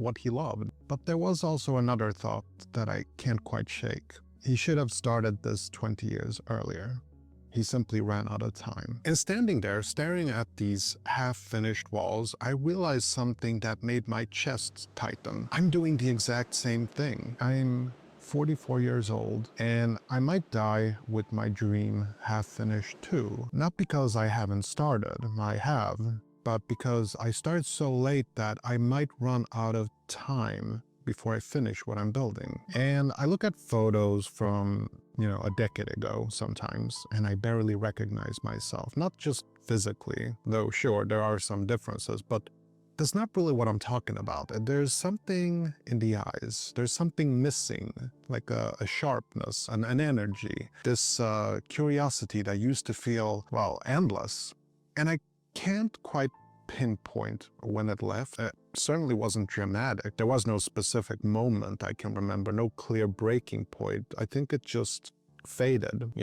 what he loved. But there was also another thought that I can't quite shake. He should have started this 20 years earlier. He simply ran out of time. And standing there, staring at these half-finished walls, I realized something that made my chest tighten. I'm doing the exact same thing. I'm 44 years old, and I might die with my dream half-finished too. Not because I haven't started, I have, but because I started so late that I might run out of time before I finish what I'm building. And I look at photos from, a decade ago sometimes, and I barely recognize myself. Not just physically, though sure, there are some differences, but that's not really what I'm talking about. There's something in the eyes. There's something missing, like a sharpness, an energy, this curiosity that used to feel, well, endless. And I can't quite pinpoint when it left. It certainly wasn't dramatic. There was no specific moment I can remember, no clear breaking point. I think it just faded,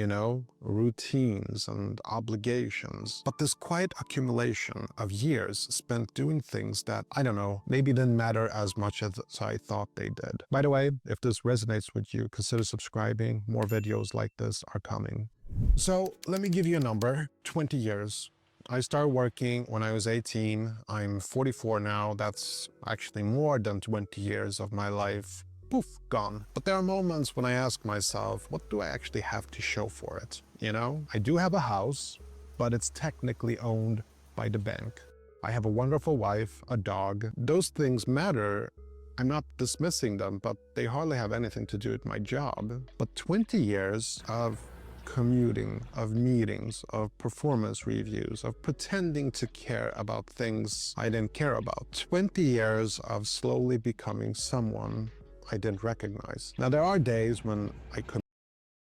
routines and obligations. But this quiet accumulation of years spent doing things that, I don't know, maybe didn't matter as much as I thought they did. By the way, if this resonates with you, consider subscribing. More videos like this are coming. So let me give you a number, 20 years. I started working when I was 18. I'm 44 now. That's actually more than 20 years of my life. Poof, gone. But there are moments when I ask myself, what do I actually have to show for it? I do have a house, but it's technically owned by the bank. I have a wonderful wife, a dog. Those things matter. I'm not dismissing them, but they hardly have anything to do with my job. But 20 years of commuting, of meetings, of performance reviews, of pretending to care about things I didn't care about. 20 years of slowly becoming someone I didn't recognize. Now, there are days when I could.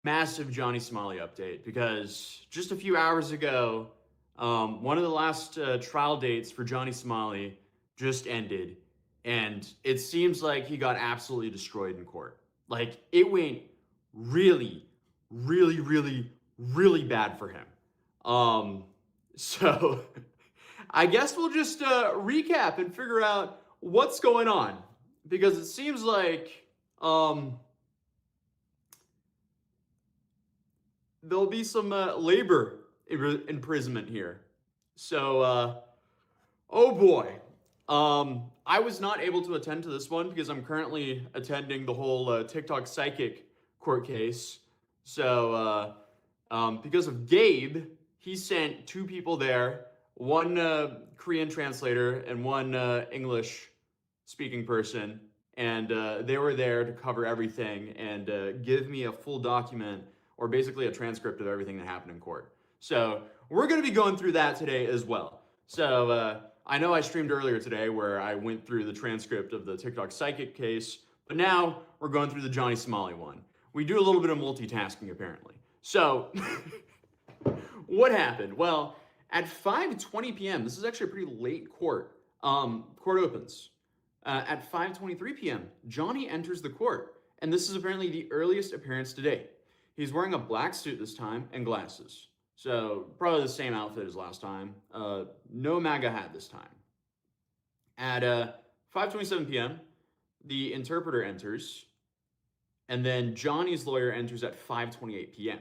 Massive Johnny Smiley update, because just a few hours ago, one of the last trial dates for Johnny Smiley just ended, and it seems like he got absolutely destroyed in court. Like, it went really, really, really, really bad for him. So I guess we'll just recap and figure out what's going on, because it seems like there'll be some labor imprisonment here. So, oh boy. I was not able to attend to this one because I'm currently attending the whole TikTok psychic court case. So, because of Gabe, he sent two people there, one Korean translator and one English speaking person. And they were there to cover everything and give me a full document, or basically a transcript of everything that happened in court. So we're going to be going through that today as well. So I know I streamed earlier today where I went through the transcript of the TikTok psychic case, but now we're going through the Johnny Smiley one. We do a little bit of multitasking apparently. So what happened? Well, at 5:20 p.m., this is actually a pretty late court. Court opens. At 5:23 p.m., Johnny enters the court, and this is apparently the earliest appearance to date. He's wearing a black suit this time and glasses. So probably the same outfit as last time. No MAGA hat this time. At 5:27 p.m., the interpreter enters, and then Johnny's lawyer enters at 5:28 p.m.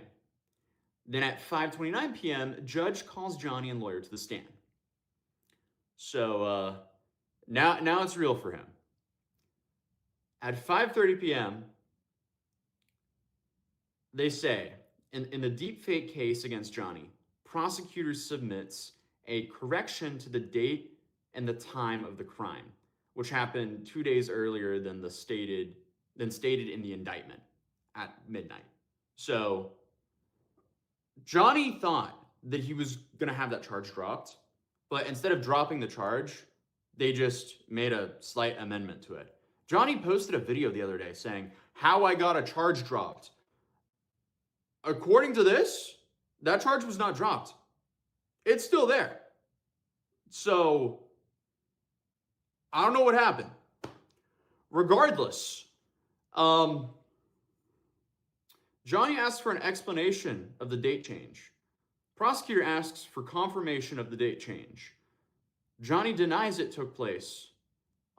Then at 5:29 p.m., judge calls Johnny and lawyer to the stand. So now it's real for him. At 5:30 p.m., they say, in the deepfake case against Johnny, prosecutor submits a correction to the date and the time of the crime, which happened 2 days earlier than stated in the indictment at midnight. So Johnny thought that he was going to have that charge dropped, but instead of dropping the charge, they just made a slight amendment to it. Johnny posted a video the other day saying, "How I got a charge dropped." According to this, that charge was not dropped. It's still there. So I don't know what happened. Regardless, Johnny asks for an explanation of the date change. Prosecutor asks for confirmation of the date change. Johnny denies it took place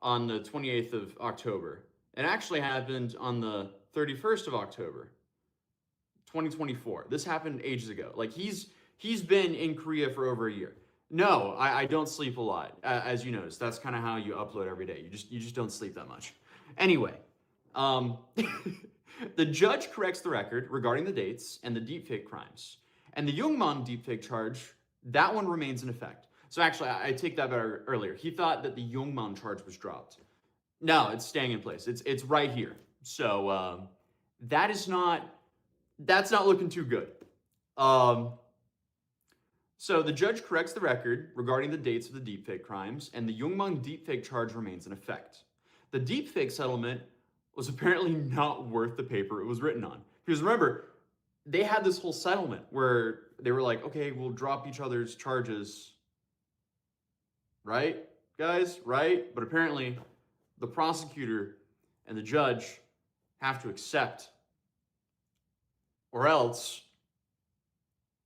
on the 28th of October. It actually happened on the 31st of October, 2024. This happened ages ago. Like he's been in Korea for over a year. No, I don't sleep a lot, as you noticed. That's kind of how you upload every day. You just don't sleep that much. Anyway, the judge corrects the record regarding the dates and the deepfake crimes, and the Youngman deepfake charge, that one remains in effect. So actually, I take that back earlier. He thought that the Youngman charge was dropped. No, it's staying in place. It's right here. So that's not looking too good. So the judge corrects the record regarding the dates of the deepfake crimes, and the Youngman deepfake charge remains in effect. The deepfake settlement was apparently not worth the paper it was written on. Because remember, they had this whole settlement where they were like, okay, we'll drop each other's charges. Right, guys? Right? But apparently, the prosecutor and the judge have to accept, or else,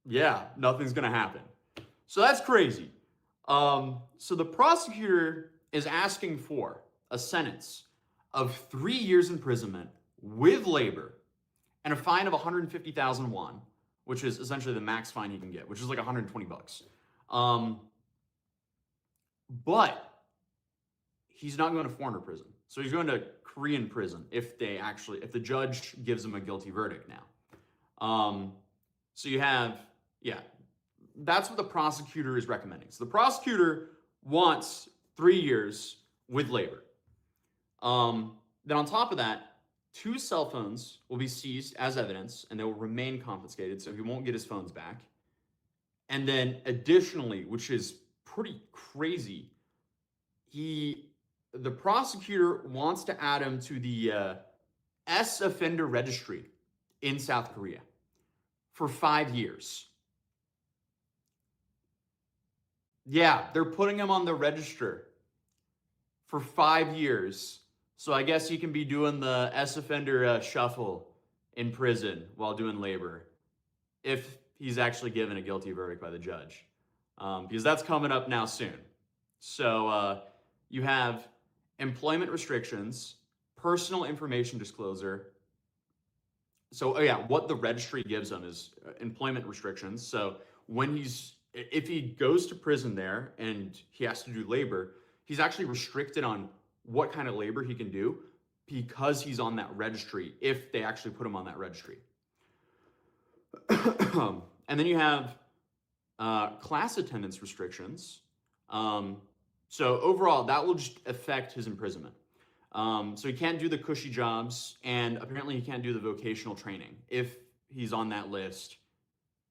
yeah, nothing's gonna happen. So that's crazy. So the prosecutor is asking for a sentence of 3 years imprisonment with labor and a fine of 150,000 won, which is essentially the max fine he can get, which is like 120 bucks. But he's not going to foreigner prison. So he's going to Korean prison if the judge gives him a guilty verdict now. So you have, yeah, that's what the prosecutor is recommending. So the prosecutor wants 3 years with labor. Then on top of that, 2 cell phones will be seized as evidence and they will remain confiscated, so he won't get his phones back. And then additionally, which is pretty crazy, the prosecutor wants to add him to the S offender registry in South Korea for 5 years. Yeah, they're putting him on the register for 5 years. So I guess he can be doing the S offender shuffle in prison while doing labor if he's actually given a guilty verdict by the judge. Because that's coming up now soon. So you have employment restrictions, personal information disclosure. So what the registry gives him is employment restrictions. So if he goes to prison there and he has to do labor, he's actually restricted on what kind of labor he can do because he's on that registry, if they actually put him on that registry. And then you have class attendance restrictions. So overall, that will just affect his imprisonment. So he can't do the cushy jobs, and apparently he can't do the vocational training if he's on that list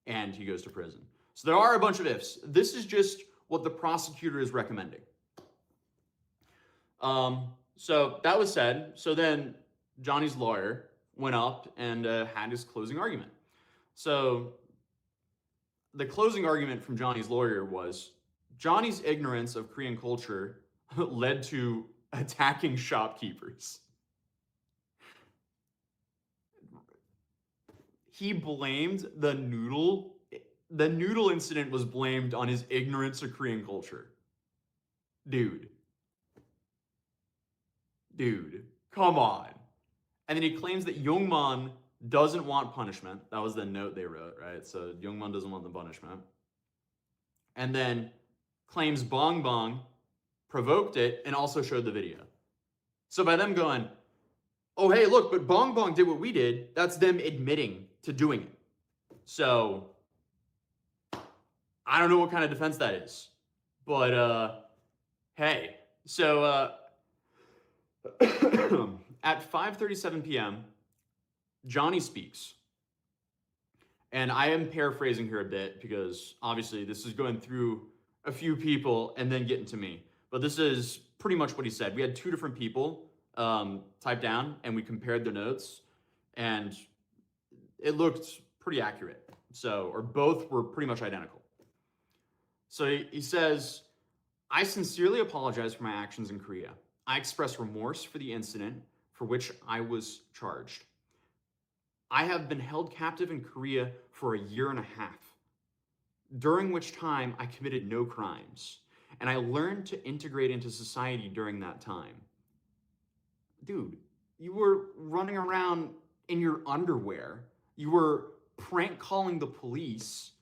and he goes to prison. So there are a bunch of ifs. This is just what the prosecutor is recommending. So that was said. So then Johnny's lawyer went up and had his closing argument. So the closing argument from Johnny's lawyer was Johnny's ignorance of Korean culture led to attacking shopkeepers. He blamed the noodle incident was blamed on his ignorance of Korean culture. Dude, come on. And then he claims that Youngman doesn't want punishment. That was the note they wrote, right? So Youngman doesn't want the punishment. And then claims Bong Bong provoked it and also showed the video. So by them going, oh, hey, look, but Bong Bong did what we did, that's them admitting to doing it. So I don't know what kind of defense that is. But, hey. So at 5:37 p.m., Johnny speaks. And I am paraphrasing here a bit because obviously this is going through a few people and then getting to me. But this is pretty much what he said. We had 2 different people type down and we compared their notes and it looked pretty accurate. So, or both were pretty much identical. So he says, I sincerely apologize for my actions in Korea. I express remorse for the incident for which I was charged. I have been held captive in Korea for 1.5 years, during which time I committed no crimes. and I learned to integrate into society during that time. Dude, you were running around in your underwear. You were prank calling the police.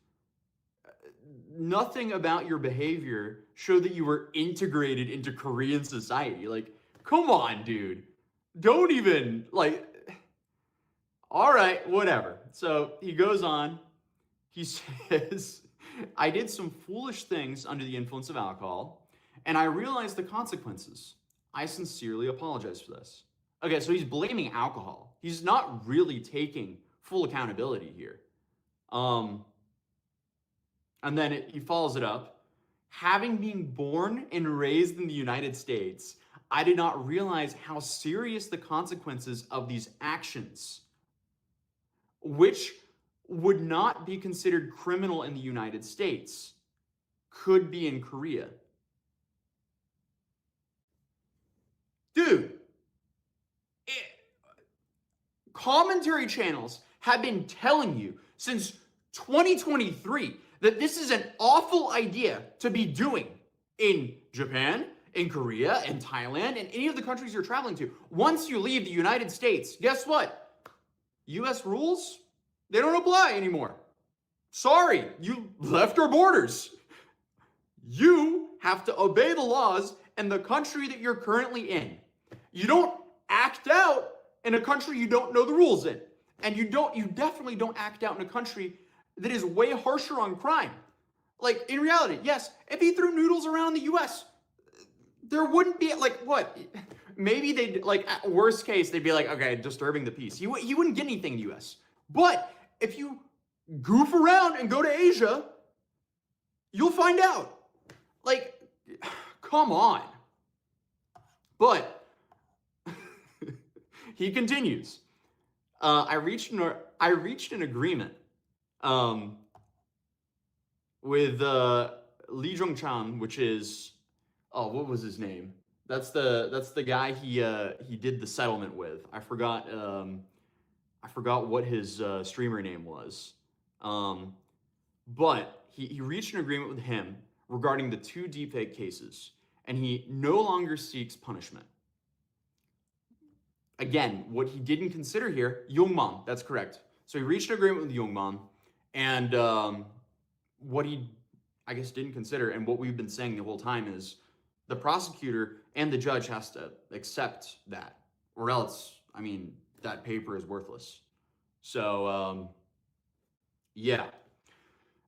Nothing about your behavior showed that you were integrated into Korean society. Like, come on, dude. Don't even, like, all right, whatever. So he goes on. He says, I did some foolish things under the influence of alcohol, and I realized the consequences. I sincerely apologize for this. Okay, so he's blaming alcohol. He's not really taking full accountability here. And then he follows it up. Having been born and raised in the United States, I did not realize how serious the consequences of these actions, which would not be considered criminal in the United States, could be in Korea. Dude, commentary channels have been telling you since 2023 that this is an awful idea to be doing in Japan, in Korea, in Thailand, in any of the countries you're traveling to. Once you leave the United States, guess what? US rules, they don't apply anymore. Sorry, you left our borders. You have to obey the laws in the country that you're currently in. You don't act out in a country you don't know the rules in. And you definitely don't act out in a country that is way harsher on crime. Like, in reality, yes, if he threw noodles around the US, there wouldn't be, like, what? Maybe they'd, like, at worst case, they'd be like, okay, disturbing the peace. He wouldn't get anything in the US. But if you goof around and go to Asia, you'll find out. Like, come on. But he continues. I reached an agreement with Lee Jong-chan, which is, oh, what was his name? That's the guy he did the settlement with. I forgot what his streamer name was. But he reached an agreement with him regarding the 2 deepfake cases, and he no longer seeks punishment. Again, what he didn't consider here, Youngman, that's correct. So he reached an agreement with Youngman, and what he, I guess, didn't consider, and what we've been saying the whole time, is the prosecutor and the judge has to accept that, or else, I mean, that paper is worthless. So, yeah.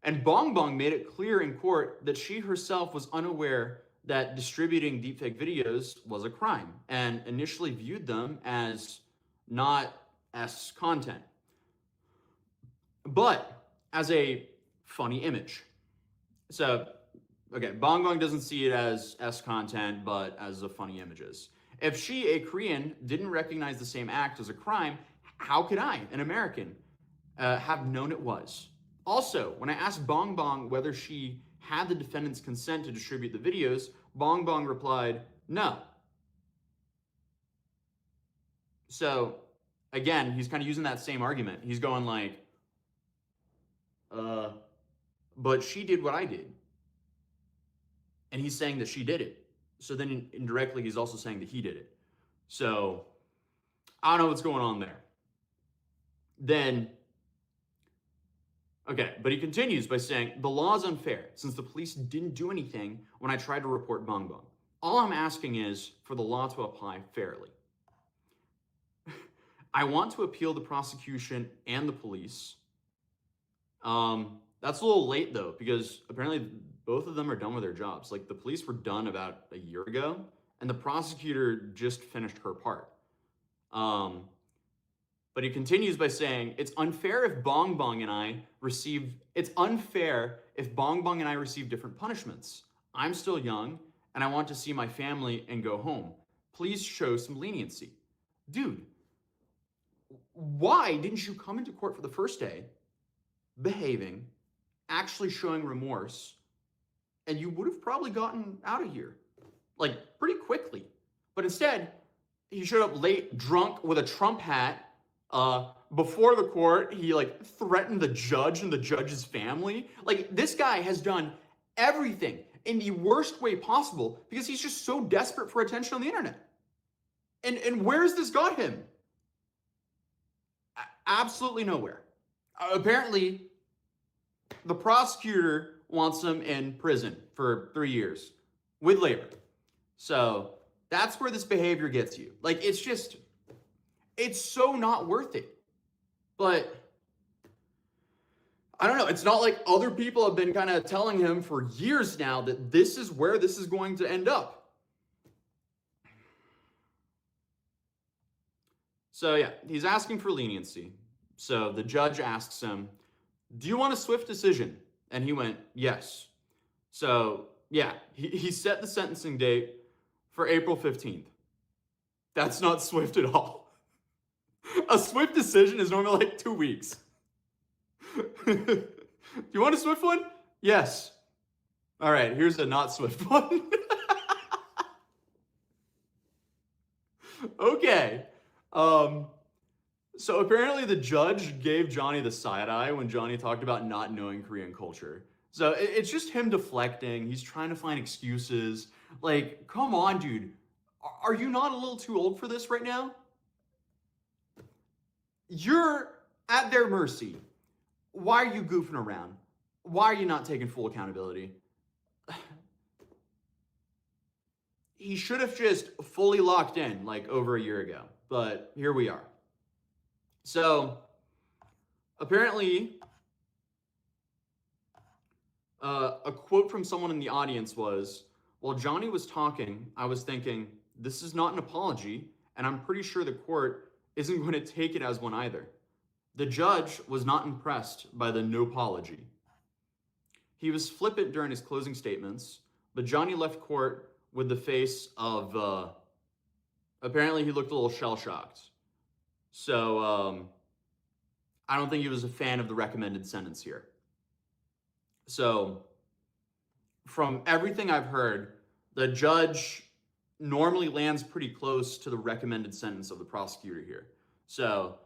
And Bong Bong made it clear in court that she herself was unaware that distributing deepfake videos was a crime, and initially viewed them as not S content, but as a funny image. So, okay, Bong Bong doesn't see it as S content, but as the funny images. If she, a Korean, didn't recognize the same act as a crime, how could I, an American, have known it was? Also, when I asked Bong Bong whether she had the defendant's consent to distribute the videos, Bong Bong replied, no. So, again, he's kind of using that same argument. He's going like, but she did what I did. And he's saying that she did it. So then indirectly, he's also saying that he did it. So, I don't know what's going on there. Then, okay, but he continues by saying, the law is unfair since the police didn't do anything when I tried to report Bong Bong. All I'm asking is for the law to apply fairly. I want to appeal the prosecution and the police. That's a little late though, because apparently both of them are done with their jobs. Like, the police were done about a year ago, and the prosecutor just finished her part. But he continues by saying, it's unfair if Bong Bong and I receive different punishments. I'm still young, and I want to see my family and go home. Please show some leniency. Dude, why didn't you come into court for the first day, behaving, actually showing remorse, and you would have probably gotten out of here, like, pretty quickly. But instead, he showed up late, drunk, with a Trump hat. Before the court, he, like, threatened the judge and the judge's family. Like, this guy has done everything in the worst way possible because he's just so desperate for attention on the internet. And where's this got him? Absolutely nowhere. Apparently, the prosecutor wants him in prison for 3 years with labor. So that's where this behavior gets you. Like, it's so not worth it. But I don't know. It's not like other people have been kind of telling him for years now that this is where this is going to end up. So yeah, he's asking for leniency. So the judge asks him, "Do you want a swift decision?" And he went, "Yes." So yeah, he set the sentencing date for April 15th. That's not swift at all. A swift decision is normally like 2 weeks. Do you want a swift one? Yes. All right, here's a not swift one. Okay. So apparently the judge gave Johnny the side eye when Johnny talked about not knowing Korean culture. So it's just him deflecting. He's trying to find excuses. Like, come on, dude. Are you not a little too old for this right now? You're at their mercy. Why are you goofing around? Why are you not taking full accountability? He should have just fully locked in like over a year ago, but here we are. So apparently, a quote from someone in the audience was, "While Johnny was talking, I was thinking, this is not an apology, and I'm pretty sure the court isn't going to take it as one either." The judge was not impressed by the no apology. He was flippant during his closing statements, but Johnny left court with the face of, apparently he looked a little shell-shocked. So I don't think he was a fan of the recommended sentence here. So from everything I've heard, the judge normally lands pretty close to the recommended sentence of the prosecutor here. So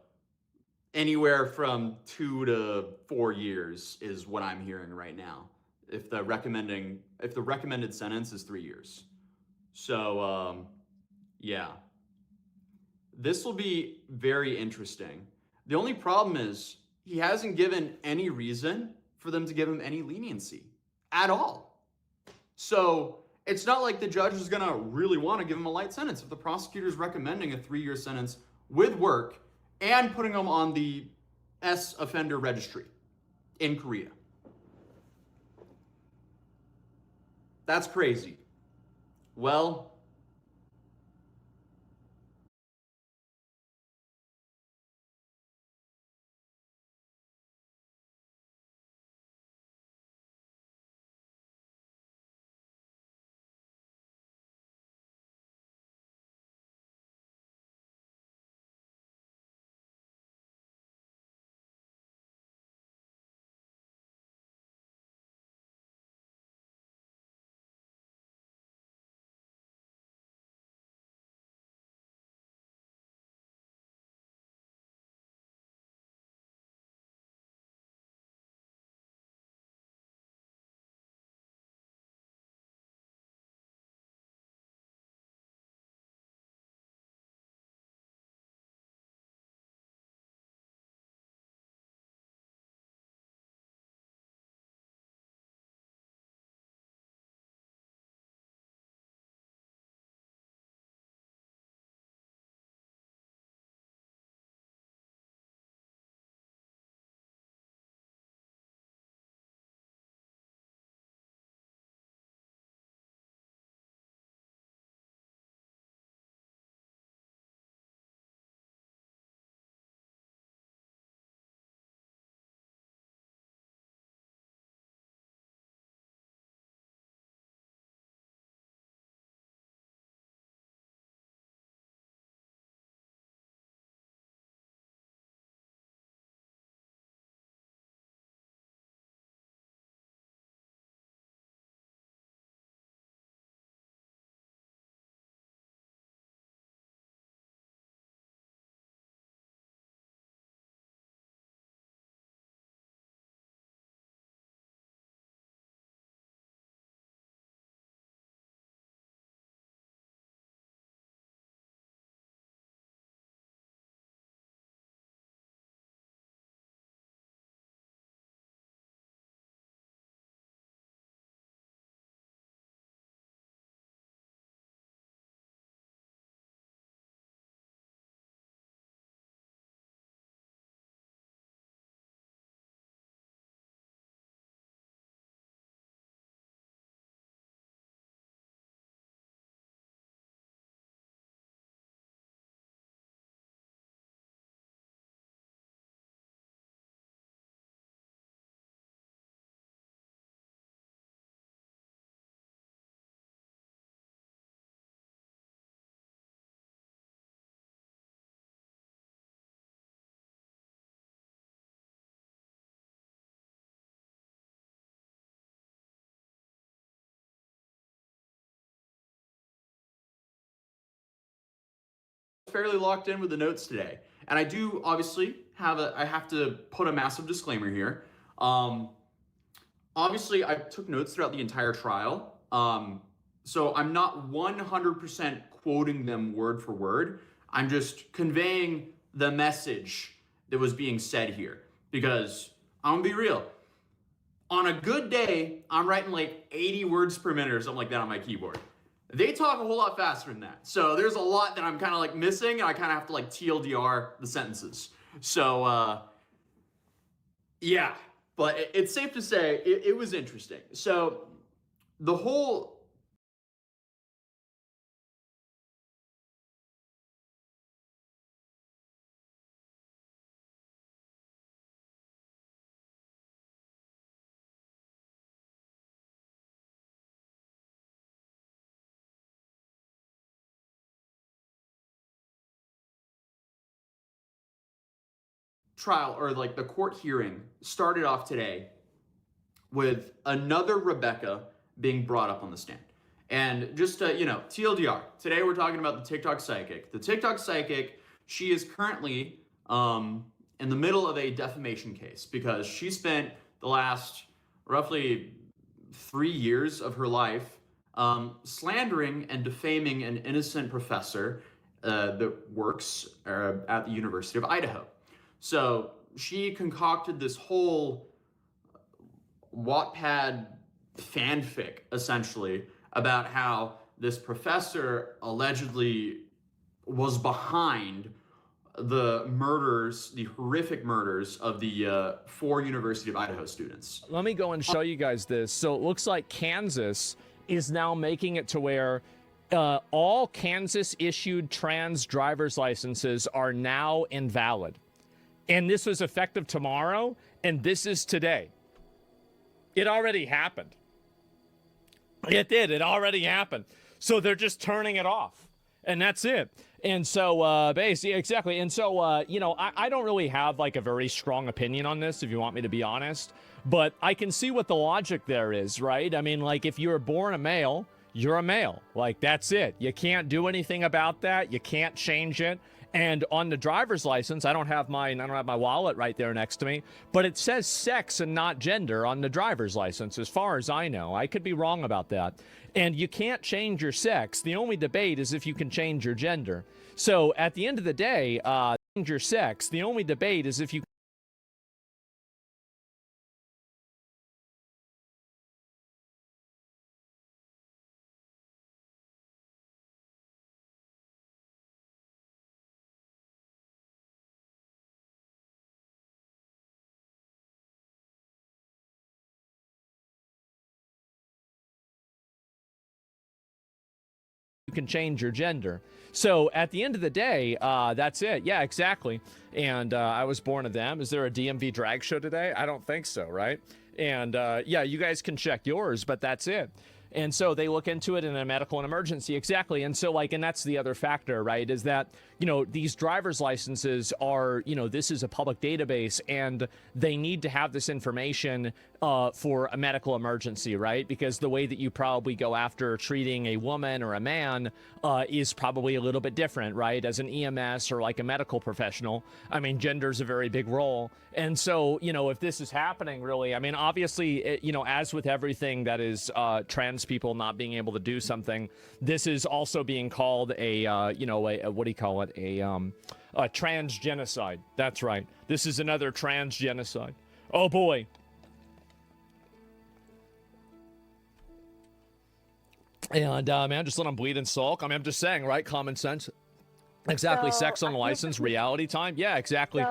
anywhere from 2 to 4 years is what I'm hearing right now. If the recommended sentence is 3 years. So yeah, this will be very interesting. The only problem is he hasn't given any reason for them to give him any leniency at all. So it's not like the judge is gonna really want to give him a light sentence if the prosecutor is recommending a 3-year sentence with work and putting him on the S offender registry in Korea. That's crazy. Well, fairly locked in with the notes today. And I do obviously I have to put a massive disclaimer here. Obviously, I took notes throughout the entire trial. So I'm not 100% quoting them word for word. I'm just conveying the message that was being said here. Because I'm gonna be real. On a good day, I'm writing like 80 words per minute or something like that on my keyboard. They talk a whole lot faster than that. So there's a lot that I'm kind of like missing, and I kind of have to like TLDR the sentences. So yeah, but it's safe to say it was interesting. So the whole trial, or like the court hearing, started off today with another Rebecca being brought up on the stand. And just to, TLDR, today we're talking about the TikTok psychic. The TikTok psychic, she is currently in the middle of a defamation case because she spent the last roughly 3 years of her life slandering and defaming an innocent professor that works at the University of Idaho. So she concocted this whole Wattpad fanfic, essentially, about how this professor allegedly was behind the murders, the horrific murders of the 4 University of Idaho students. Let me go and show you guys this. So it looks like Kansas is now making it to where all Kansas-issued trans driver's licenses are now invalid. And this was effective tomorrow, and this is today. It already happened. It did. It already happened. So they're just turning it off, and that's it. And so, basically, exactly. And so, I don't really have like a very strong opinion on this, if you want me to be honest. But I can see what the logic there is, right? I mean, like, if you're born a male, you're a male. Like, that's it. You can't do anything about that. You can't change it. And on the driver's license, I don't have my wallet right there next to me, but it says sex and not gender on the driver's license, as far as I know. I could be wrong about that. And you can't change your sex. The only debate is if you can change your gender. So at the end of the day, change your sex. The only debate is if you can change your gender. So at the end of the day, that's it. Yeah, exactly. And I was born of them. Is there a DMV drag show today? I don't think so, right? And yeah, you guys can check yours, but that's it. And so they look into it in a medical emergency. Exactly. And so, like, and that's the other factor, right, is that, these driver's licenses are, this is a public database, and they need to have this information for a medical emergency, right? Because the way that you probably go after treating a woman or a man is probably a little bit different, right? As an EMS or like a medical professional, I mean, gender's a very big role. And so, if this is happening, really, I mean, obviously, as with everything that is trans people not being able to do something, this is also being called a what do you call it? A trans genocide. That's right. This is another trans genocide. Oh boy. And man, just let them bleed and sulk. I mean, I'm just saying, right? Common sense. Exactly. So, Sex on license, reality time. Yeah, exactly.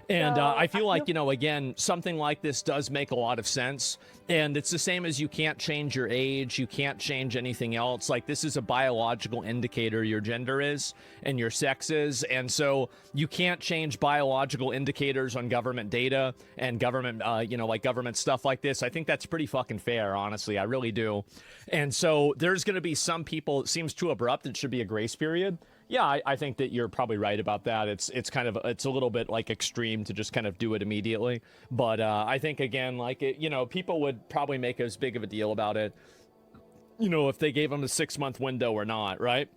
And I feel like, again, something like this does make a lot of sense. And it's the same as you can't change your age. You can't change anything else. Like, this is a biological indicator, your gender is and your sex is. And so you can't change biological indicators on government data and government, like government stuff like this. I think that's pretty fucking fair, honestly. I really do. And so there's going to be some people, it seems too abrupt. It should be a grace period. Yeah, I think that you're probably right about that. It's a little bit like extreme to just kind of do it immediately. But I think, again, like, people would probably make as big of a deal about it, if they gave them a 6-month window or not, right?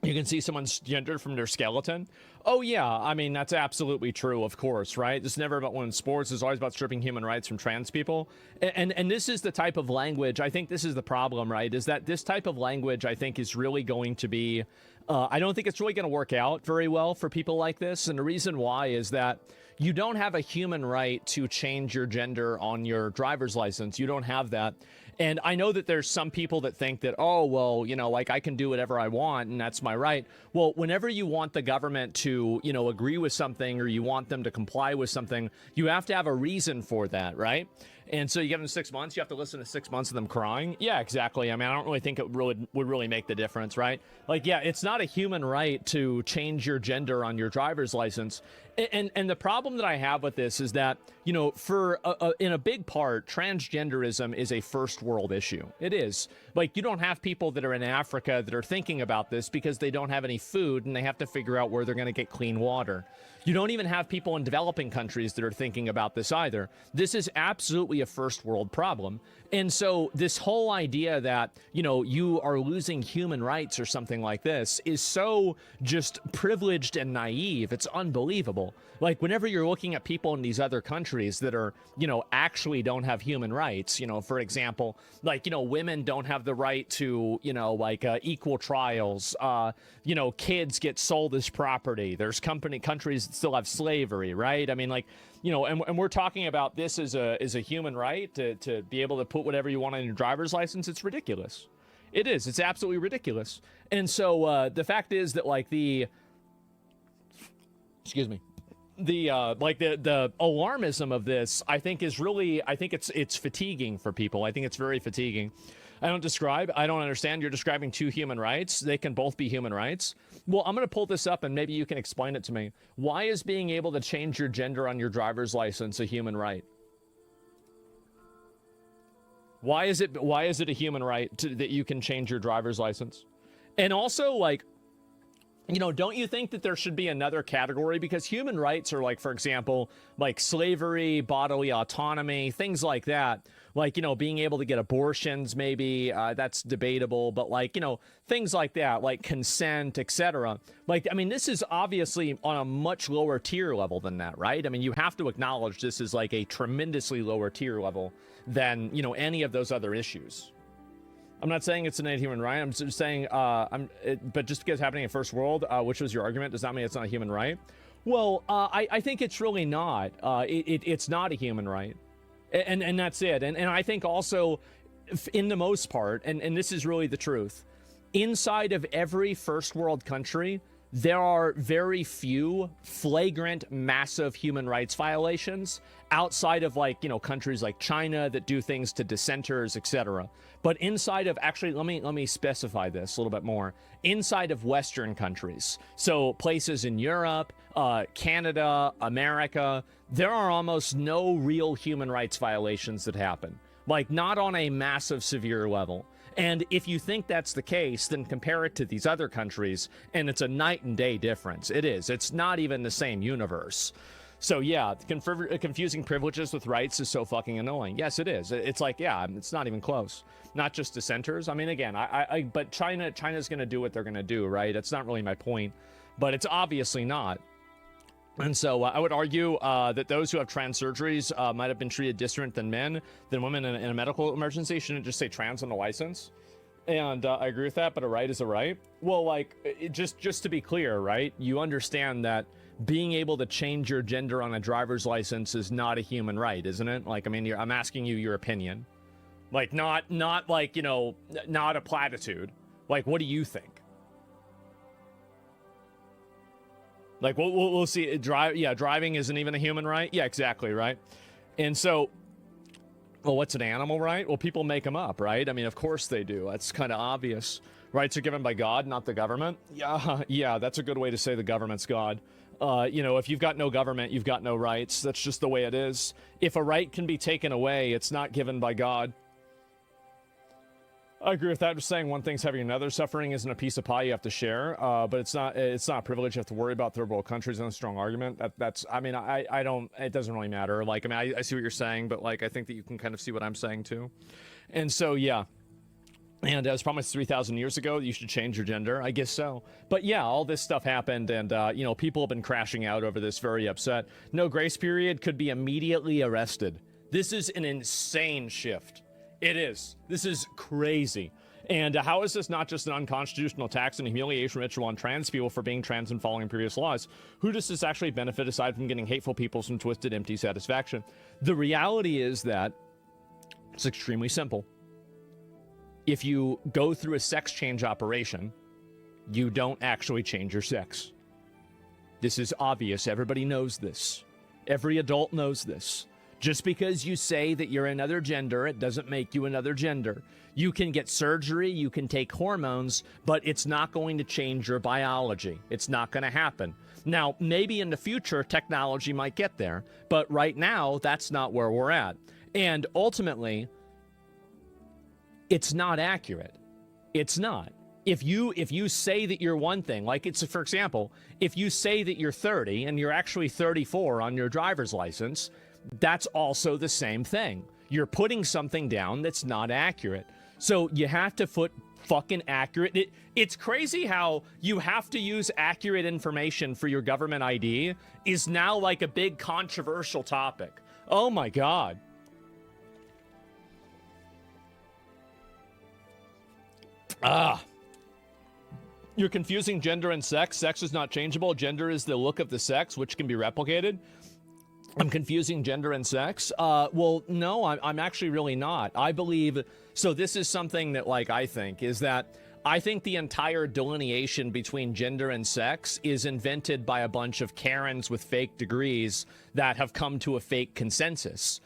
You can see someone's gender from their skeleton. Oh yeah, I mean that's absolutely true, of course, right? It's never about women's sports. It's always about stripping human rights from trans people. And this is the type of language. I think this is the problem, right? Is that this type of language I think is really going to be. I don't think it's really going to work out very well for people like this. And the reason why is that you don't have a human right to change your gender on your driver's license. You don't have that. And I know that there's some people that think that, oh, well, you know, like I can do whatever I want and that's my right. Well, whenever you want the government to, you know, agree with something or you want them to comply with something, you have to have a reason for that, right? And so you give them 6 months, you have to listen to 6 months of them crying. Yeah, exactly. I mean, I don't really think it would really make the difference, right? Like, yeah, it's not a human right to change your gender on your driver's license. And the problem that I have with this is that, you know, for in a big part, transgenderism is a first world issue. It is. Like, you don't have people that are in Africa that are thinking about this because they don't have any food and they have to figure out where they're going to get clean water. You don't even have people in developing countries that are thinking about this either. This is absolutely a first world problem. And so this whole idea that, you know, you are losing human rights or something like this is so just privileged and naive. It's unbelievable. Like, whenever you're looking at people in these other countries that are, you know, actually don't have human rights, you know, for example, like, you know, women don't have the right to, you know, like equal trials, you know, kids get sold as property. There's countries that still have slavery, right? I mean, like, you know, and we're talking about this as a human right to be able to put whatever you want on your driver's license. It's ridiculous. It is. It's absolutely ridiculous. And so the fact is that, like, the alarmism of this, I think is really, I think it's fatiguing for people. I think it's very fatiguing. I don't understand. You're describing two human rights. They can both be human rights. Well, I'm going to pull this up and maybe you can explain it to me. Why is being able to change your gender on your driver's license a human right? Why is it a human right that you can change your driver's license? And also, like, you know, don't you think that there should be another category? Because human rights are, like, for example, like slavery, bodily autonomy, things like that. Like, you know, being able to get abortions, maybe, that's debatable. But, like, you know, things like that, like consent, etc. Like, I mean, this is obviously on a much lower tier level than that, right? I mean, you have to acknowledge this is like a tremendously lower tier level than, you know, any of those other issues. I'm not saying it's an human right. I'm just saying, but just because it's happening in first world, which was your argument, does not mean it's not a human right. Well, I think it's really not. It's not a human right, and that's it. And I think also, in the most part, and this is really the truth, inside of every first world country, there are very few flagrant, massive human rights violations outside of, like, you know, countries like China that do things to dissenters, etc. But inside of, actually, let me specify this a little bit more. Inside of Western countries, so places in Europe, Canada, America, there are almost no real human rights violations that happen. Like, not on a massive, severe level. And if you think that's the case, then compare it to these other countries, and it's a night and day difference. It is. It's not even the same universe. So yeah, confusing privileges with rights is so fucking annoying. Yes, it is. It's like, yeah, it's not even close. Not just dissenters. I mean, again, but China's going to do what they're going to do, right? That's not really my point, but it's obviously not. And so I would argue that those who have trans surgeries might have been treated different than women in a medical emergency. Shouldn't just say trans on the license. And I agree with that, but a right is a right. Well, like, just to be clear, right? You understand that being able to change your gender on a driver's license is not a human right, isn't it? Like, I mean, I'm asking you your opinion. Like, not like, you know, not a platitude. Like, what do you think? Like, we'll see. Driving isn't even a human right. Yeah, exactly, right? And so, well, what's an animal right? Well, people make them up, right? I mean, of course they do. That's kind of obvious. Rights are given by God, not the government. Yeah, that's a good way to say the government's God. You know, if you've got no government, you've got no rights. That's just the way it is. If a right can be taken away, it's not given by God. I agree with that. Just saying one thing's having another. Suffering isn't a piece of pie you have to share, but it's not a privilege you have to worry about. Third world countries is a strong argument. I mean, I don't, it doesn't really matter. Like, I mean, I see what you're saying, but, like, I think that you can kind of see what I'm saying too. And so, yeah. And as promised 3,000 years ago, you should change your gender. I guess so. But yeah, all this stuff happened, and, you know, people have been crashing out over this, very upset. No grace period, could be immediately arrested. This is an insane shift. It is. This is crazy. And how is this not just an unconstitutional tax and humiliation ritual on trans people for being trans and following previous laws? Who does this actually benefit aside from getting hateful people some twisted, empty satisfaction? The reality is that it's extremely simple. If you go through a sex change operation, you don't actually change your sex. This is obvious. Everybody knows this. Every adult knows this. Just because you say that you're another gender, it doesn't make you another gender. You can get surgery, you can take hormones, but it's not going to change your biology. It's not going to happen. Now, maybe in the future, technology might get there, but right now, that's not where we're at. And ultimately, it's not accurate. It's not. If you say that you're one thing, like it's, for example, if you say that you're 30 and you're actually 34 on your driver's license, that's also the same thing. You're putting something down that's not accurate. So you have to put fucking accurate. It's crazy how you have to use accurate information for your government ID is now like a big controversial topic. Oh my God. You're confusing gender and sex. Sex is not changeable. Gender is the look of the sex, which can be replicated. I'm confusing gender and sex. Well, no, I'm actually really not. I believe, so this is something that, like, I think the entire delineation between gender and sex is invented by a bunch of Karens with fake degrees that have come to a fake consensus.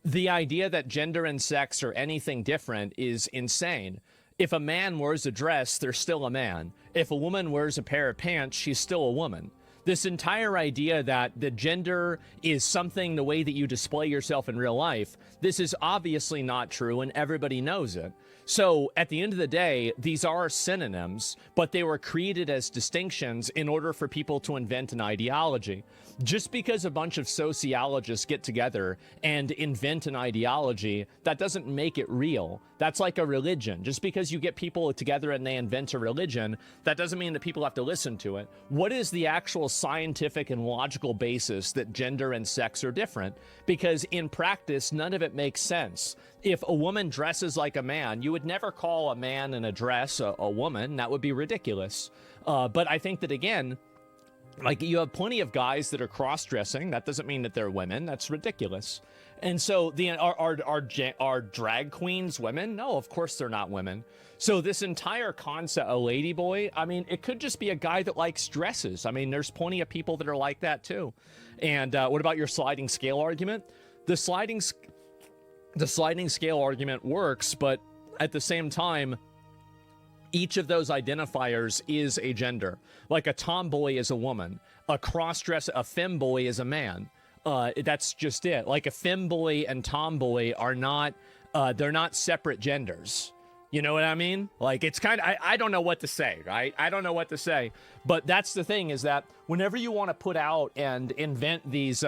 The idea that gender and sex are anything different is insane. If a man wears a dress, they're still a man. If a woman wears a pair of pants, she's still a woman. This entire idea that the gender is something the way that you display yourself in real life, this is obviously not true and everybody knows it. So at the end of the day, these are synonyms, but they were created as distinctions in order for people to invent an ideology. Just because a bunch of sociologists get together and invent an ideology, that doesn't make it real. That's like a religion. Just because you get people together and they invent a religion, that doesn't mean that people have to listen to it. What is the actual scientific and logical basis that gender and sex are different? Because in practice, none of it makes sense. If a woman dresses like a man, you would never call a man in a dress a woman. That would be ridiculous. But I think that, again, like, you have plenty of guys that are cross-dressing. That doesn't mean that they're women. That's ridiculous. And so are drag queens women? No, of course they're not women. So this entire concept, a ladyboy, I mean, it could just be a guy that likes dresses. I mean, there's plenty of people that are like that too. And what about your sliding scale argument? The sliding scale argument works, but at the same time, each of those identifiers is a gender. Like a tomboy is a woman, a crossdresser, a femboy is a man. That's just it. Like a femboy and tomboy are not, they're not separate genders. You know what I mean? Like, it's kind of, I don't know what to say, right? I don't know what to say. But that's the thing, is that whenever you want to put out and invent these,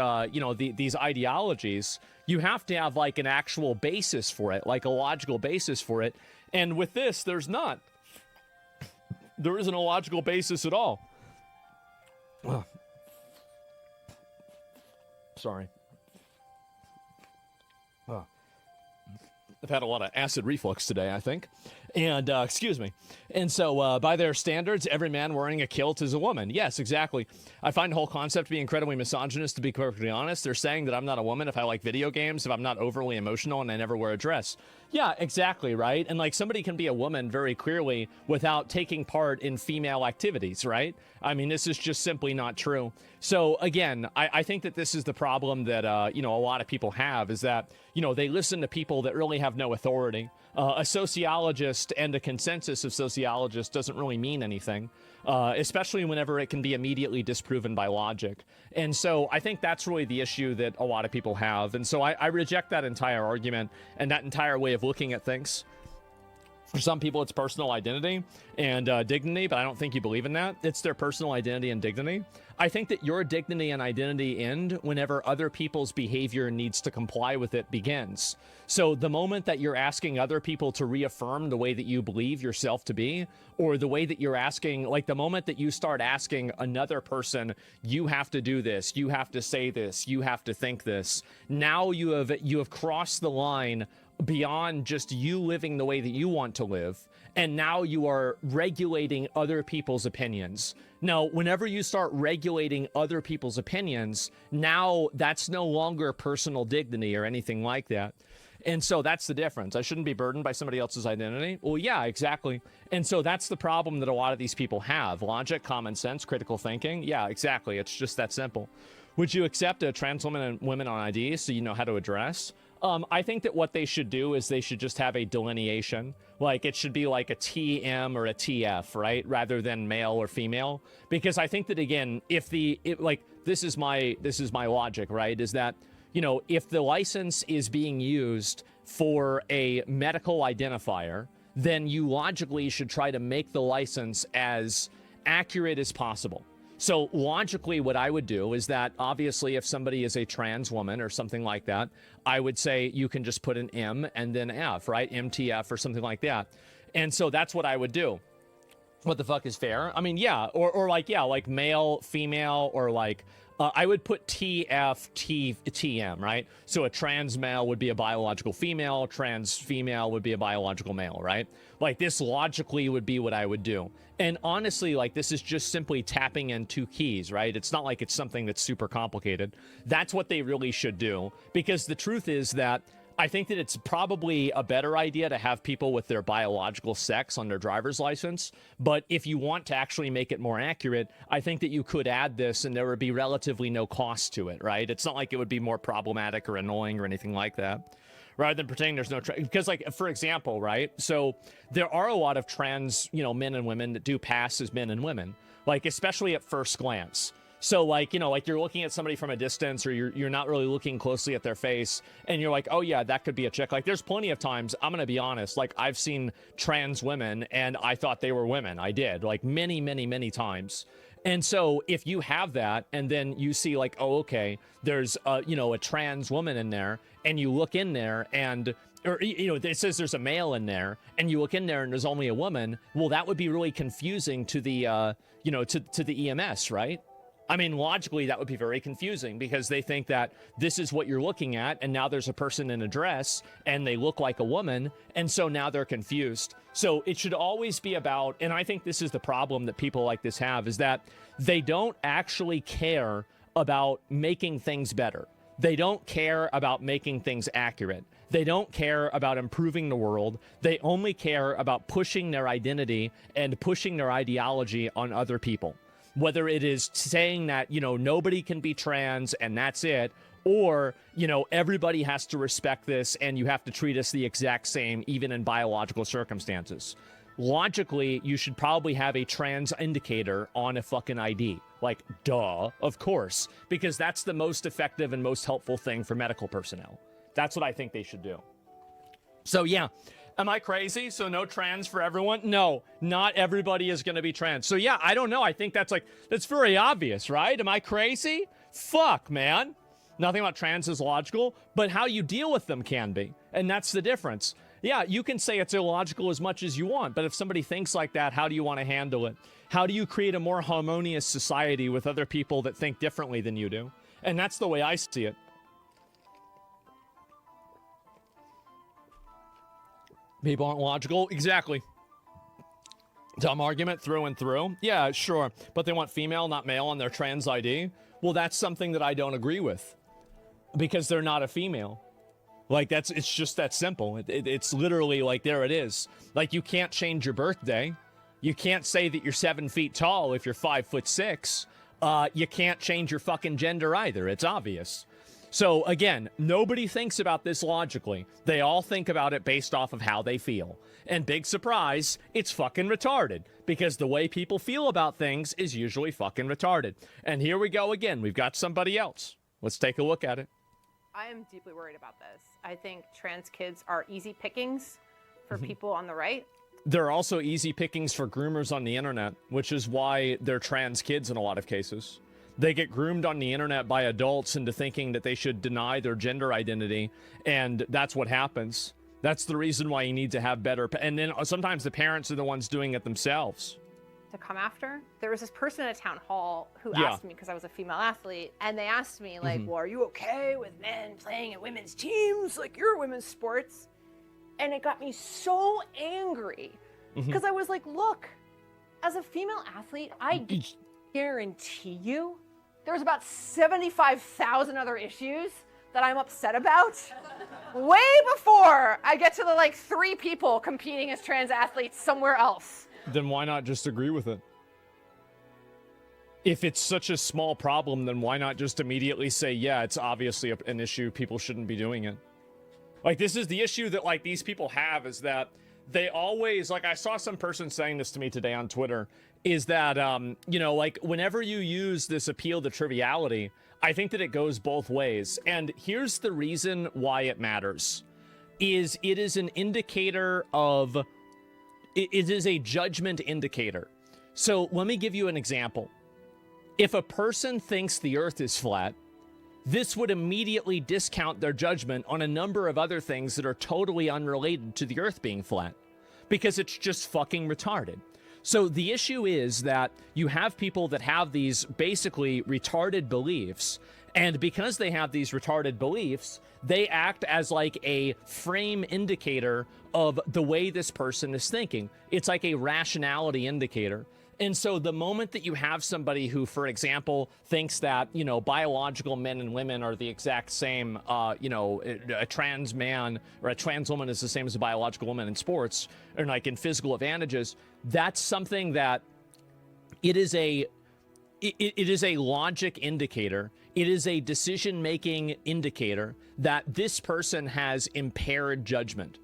these ideologies, you have to have like an actual basis for it, like a logical basis for it. And with this, there's not. There isn't a logical basis at all. Ugh. Sorry. I've had a lot of acid reflux today, I think. And, excuse me. And so, by their standards, every man wearing a kilt is a woman. Yes, exactly. I find the whole concept to be incredibly misogynist, to be perfectly honest. They're saying that I'm not a woman if I like video games, if I'm not overly emotional, and I never wear a dress. Yeah, exactly, right? And, like, somebody can be a woman very clearly without taking part in female activities, right? I mean, this is just simply not true. So, again, I think that this is the problem that, a lot of people have, is that, they listen to people that really have no authority. A sociologist and a consensus of sociologists doesn't really mean anything, especially whenever it can be immediately disproven by logic. And so I think that's really the issue that a lot of people have. And so I reject that entire argument and that entire way of looking at things. For some people, it's personal identity and dignity, but I don't think you believe in that. It's their personal identity and dignity. I think that your dignity and identity end whenever other people's behavior needs to comply with it begins. So the moment that you're asking other people to reaffirm the way that you believe yourself to be, or the way that you're asking, like the moment that you start asking another person, you have to do this, you have to say this, you have to think this, now you have crossed the line beyond just you living the way that you want to live, and now you are regulating other people's opinions. Now, whenever you start regulating other people's opinions, now that's no longer personal dignity or anything like that. And so that's the difference. I shouldn't be burdened by somebody else's identity. Well, yeah, exactly. And so that's the problem that a lot of these people have. Logic, common sense, critical thinking. Yeah, exactly. It's just that simple. Would you accept a trans woman and women on IDs so you know how to address? I think that what they should do is they should just have a delineation. Like it should be like a TM or a TF, right? Rather than male or female. Because I think that, again, if this is my logic, right? Is that, you know, if the license is being used for a medical identifier, then you logically should try to make the license as accurate as possible. So logically, what I would do is that obviously if somebody is a trans woman or something like that, I would say you can just put an M and then F, right? MTF or something like that. And so that's what I would do. What the fuck is fair? I mean, yeah, or like, yeah, like male, female, or like, I would put TM, right? So a trans male would be a biological female, trans female would be a biological male, right? Like this logically would be what I would do. And honestly, like this is just simply tapping in two keys, right? It's not like it's something that's super complicated. That's what they really should do. Because the truth is that I think that it's probably a better idea to have people with their biological sex on their driver's license. But if you want to actually make it more accurate, I think that you could add this and there would be relatively no cost to it, right? It's not like it would be more problematic or annoying or anything like that. Rather than pretending there's no because, like, for example, right? So there are a lot of trans, you know, men and women that do pass as men and women, like especially at first glance. So like, you know, like you're looking at somebody from a distance or you're not really looking closely at their face and you're like, oh yeah, that could be a chick. Like there's plenty of times, I'm going to be honest, like I've seen trans women and I thought they were women. I did, like many, many, many times. And so if you have that and then you see like, oh, okay, there's you know, a trans woman in there and you look in there and, or, you know, it says there's a male in there and you look in there and there's only a woman. Well, that would be really confusing to the, you know, to the EMS, right? I mean, logically, that would be very confusing because they think that this is what you're looking at, and now there's a person in a dress, and they look like a woman, and so now they're confused. So it should always be about, and I think this is the problem that people like this have, is that they don't actually care about making things better. They don't care about making things accurate. They don't care about improving the world. They only care about pushing their identity and pushing their ideology on other people. Whether it is saying that, you know, nobody can be trans and that's it, or, you know, everybody has to respect this and you have to treat us the exact same, even in biological circumstances. Logically, you should probably have a trans indicator on a fucking ID. Like, duh, of course, because that's the most effective and most helpful thing for medical personnel. That's what I think they should do. So, yeah. Am I crazy? So no trans for everyone? No, not everybody is going to be trans. So yeah, I don't know. I think that's very obvious, right? Am I crazy? Fuck, man. Nothing about trans is logical, but how you deal with them can be. And that's the difference. Yeah, you can say it's illogical as much as you want, but if somebody thinks like that, how do you want to handle it? How do you create a more harmonious society with other people that think differently than you do? And that's the way I see it. People aren't logical. Exactly. Dumb argument through and through. Yeah, sure. But they want female, not male on their trans ID. Well, that's something that I don't agree with. Because they're not a female. Like, it's just that simple. It's literally like, there it is. Like, you can't change your birthday. You can't say that you're 7 feet tall if you're 5'6". You can't change your fucking gender either. It's obvious. So again, nobody thinks about this logically. They all think about it based off of how they feel. And big surprise, it's fucking retarded. Because the way people feel about things is usually fucking retarded. And here we go again. We've got somebody else. Let's take a look at it. I am deeply worried about this. I think trans kids are easy pickings for people on the right. There are also easy pickings for groomers on the internet, which is why they're trans kids in a lot of cases. They get groomed on the internet by adults into thinking that they should deny their gender identity, and that's what happens. That's the reason why you need to have better... And then sometimes the parents are the ones doing it themselves. To come after. There was this person at a town hall who Yeah. asked me, because I was a female athlete, and they asked me, like, well, are you okay with men playing in women's teams? Like, you're women's sports. And it got me so angry, because I was like, look, as a female athlete, I guarantee you there's about 75,000 other issues that I'm upset about way before I get to the, like, 3 people competing as trans athletes somewhere else. Then why not just agree with it? If it's such a small problem, then why not just immediately say, yeah, it's obviously an issue, people shouldn't be doing it? Like, this is the issue that, like, these people have, is that they always, like, I saw some person saying this to me today on Twitter, is that, you know, like, whenever you use this appeal to triviality, I think that it goes both ways. And here's the reason why it matters, is it is an indicator of, it is a judgment indicator. So let me give you an example. If a person thinks the earth is flat, this would immediately discount their judgment on a number of other things that are totally unrelated to the earth being flat, because it's just fucking retarded. So the issue is that you have people that have these basically retarded beliefs, and because they have these retarded beliefs, they act as like a frame indicator of the way this person is thinking. It's like a rationality indicator. And so the moment that you have somebody who, for example, thinks that, you know, biological men and women are the exact same, you know, a trans man or a trans woman is the same as a biological woman in sports, or like in physical advantages, that's something that it is a logic indicator. It is a decision-making indicator that this person has impaired judgment.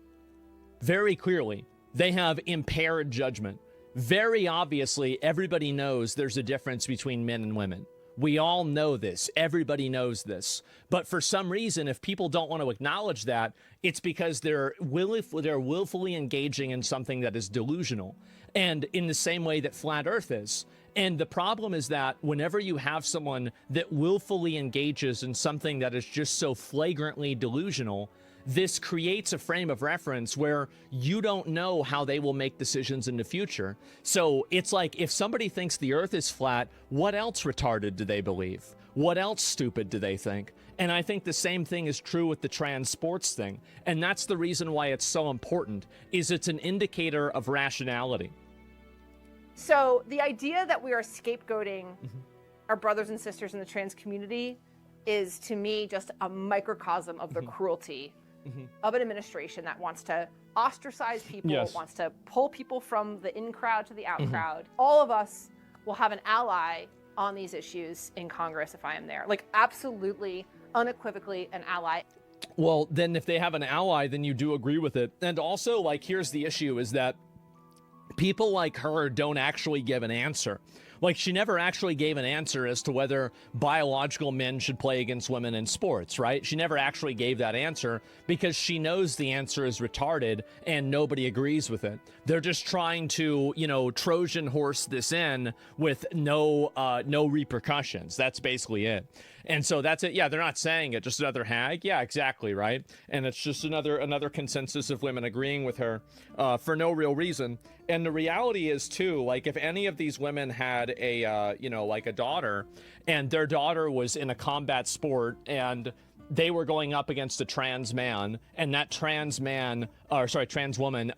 Very clearly, they have impaired judgment. Very obviously, everybody knows there's a difference between men and women. We all know this. Everybody knows this. But for some reason, if people don't want to acknowledge that, it's because they're willfully engaging in something that is delusional, and in the same way that flat Earth is. And the problem is that whenever you have someone that willfully engages in something that is just so flagrantly delusional, this creates a frame of reference where you don't know how they will make decisions in the future. So it's like, if somebody thinks the earth is flat, what else retarded do they believe? What else stupid do they think? And I think the same thing is true with the trans sports thing. And that's the reason why it's so important, is it's an indicator of rationality. So the idea that we are scapegoating our brothers and sisters in the trans community is, to me, just a microcosm of the cruelty of an administration that wants to ostracize people, wants to pull people from the in crowd to the out crowd. All of us will have an ally on these issues in Congress if I am there. Like, absolutely, unequivocally an ally. Well, then if they have an ally, then you do agree with it. And also, like, here's the issue, is that people like her don't actually give an answer. Like, she never actually gave an answer as to whether biological men should play against women in sports, right? She never actually gave that answer because she knows the answer is retarded and nobody agrees with it. They're just trying to, you know, Trojan horse this in with no repercussions. That's basically it. And so that's it. Yeah, they're not saying it, just another hag. Yeah, exactly, right? And it's just another consensus of women agreeing with her for no real reason. And the reality is, too, like, if any of these women had a, you know, like a daughter, and their daughter was in a combat sport, and they were going up against a trans man, and that trans woman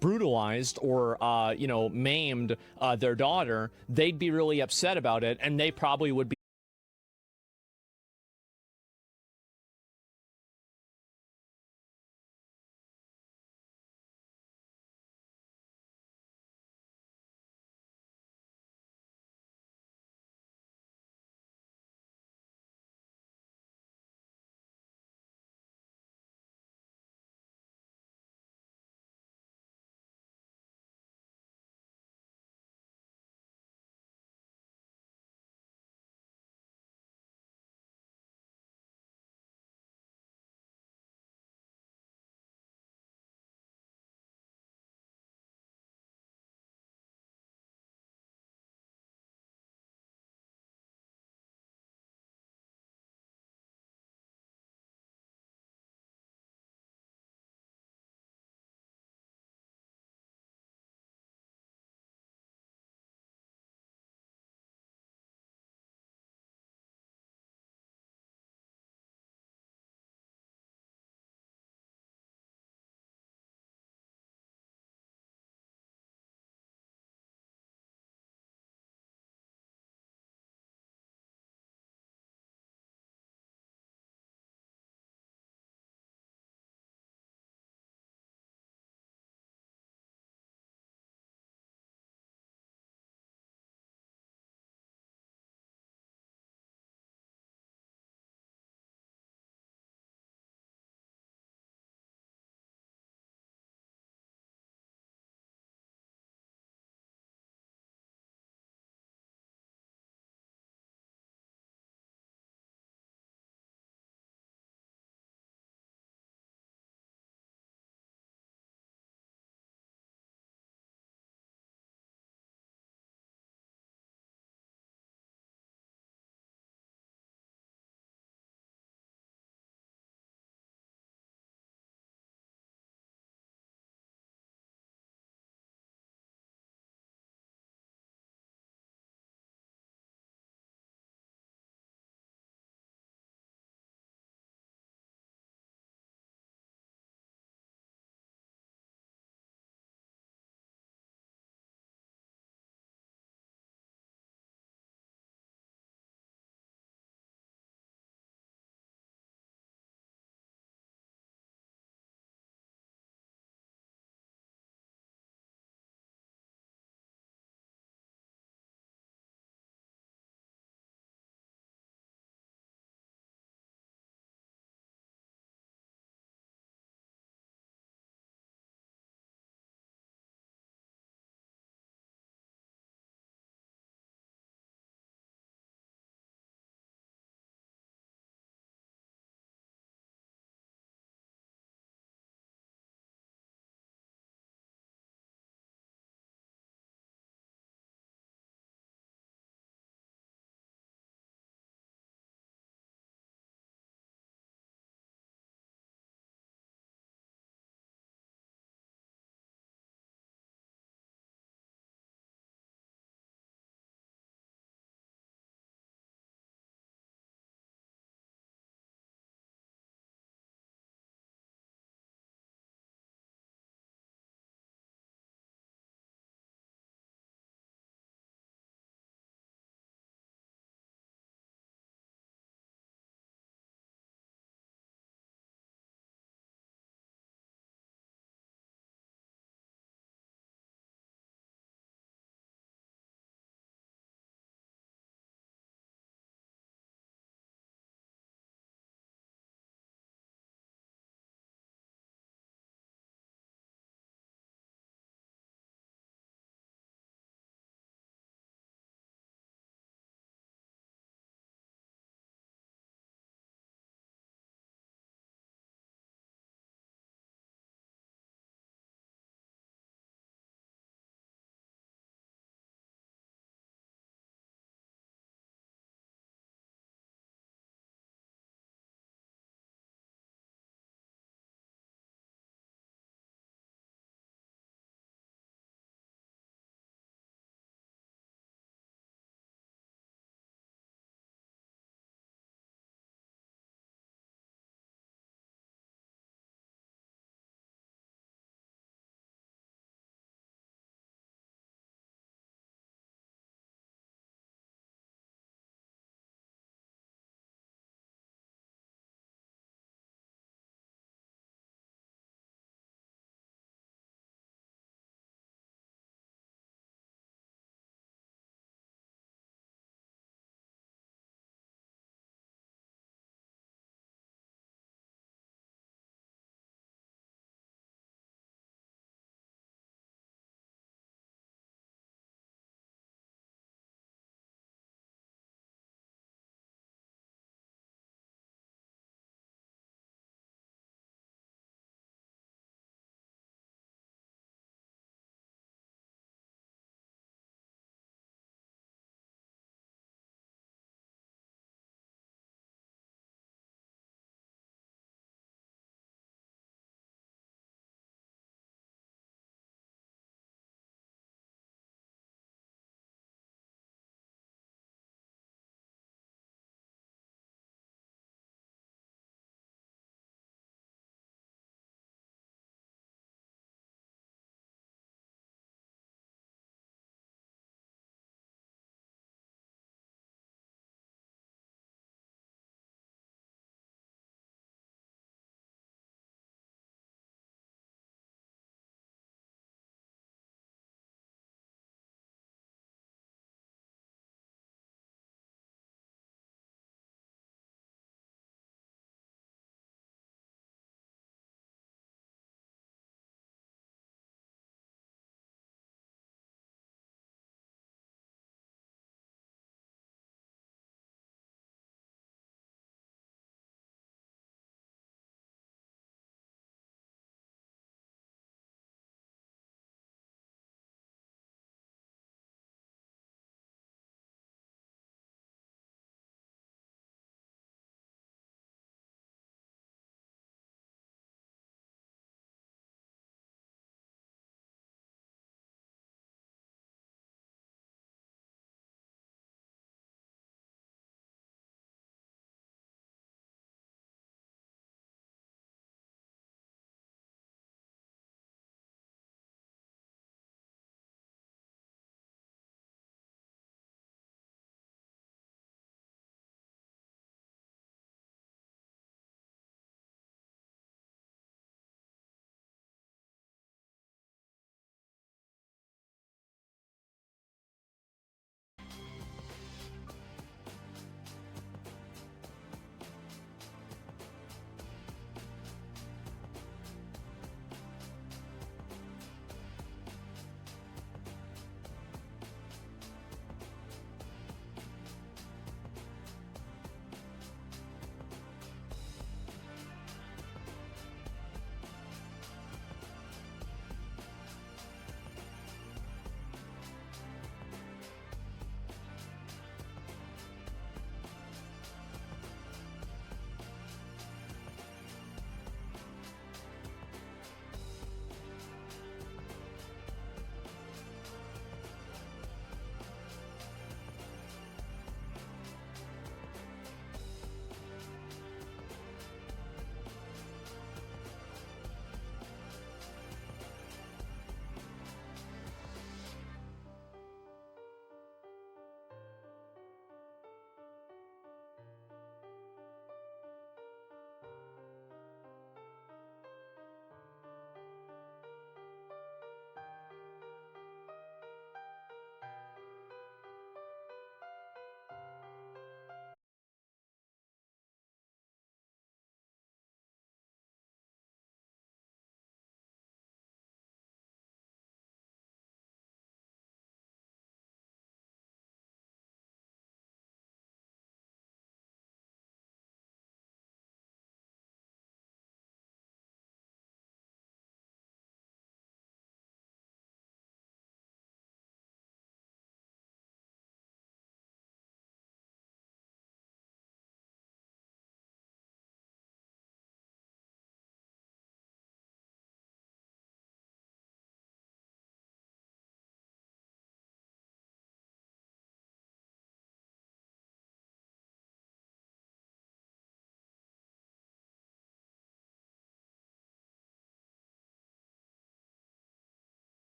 brutalized or, you know, maimed their daughter, they'd be really upset about it, and they probably would be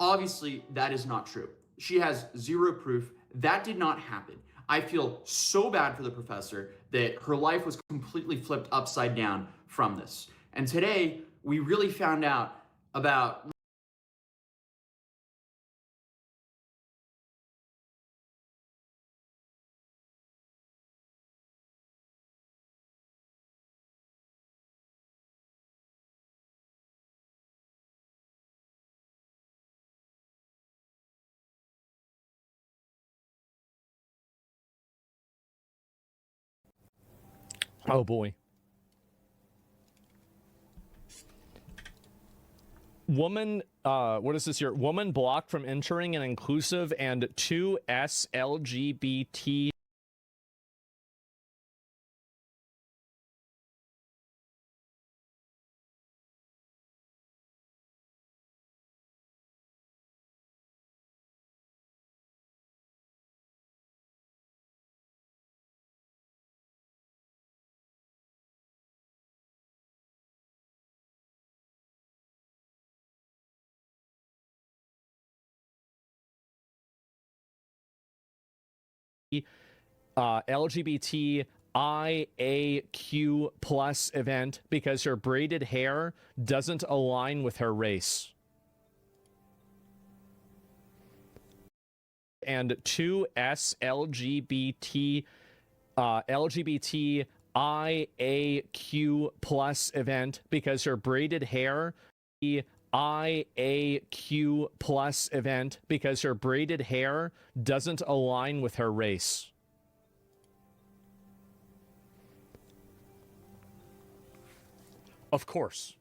obviously that is not true. She has zero proof. That did not happen. I feel so bad for the professor that her life was completely flipped upside down from this. And today, we really found out about Oh boy. Woman, what is this here? Woman blocked from entering an inclusive and 2S LGBT LGBTIAQ plus event because her braided hair doesn't align with her race. And 2S LGBTIAQ plus event because her braided hair IAQ plus event because her braided hair doesn't align with her race. Of course.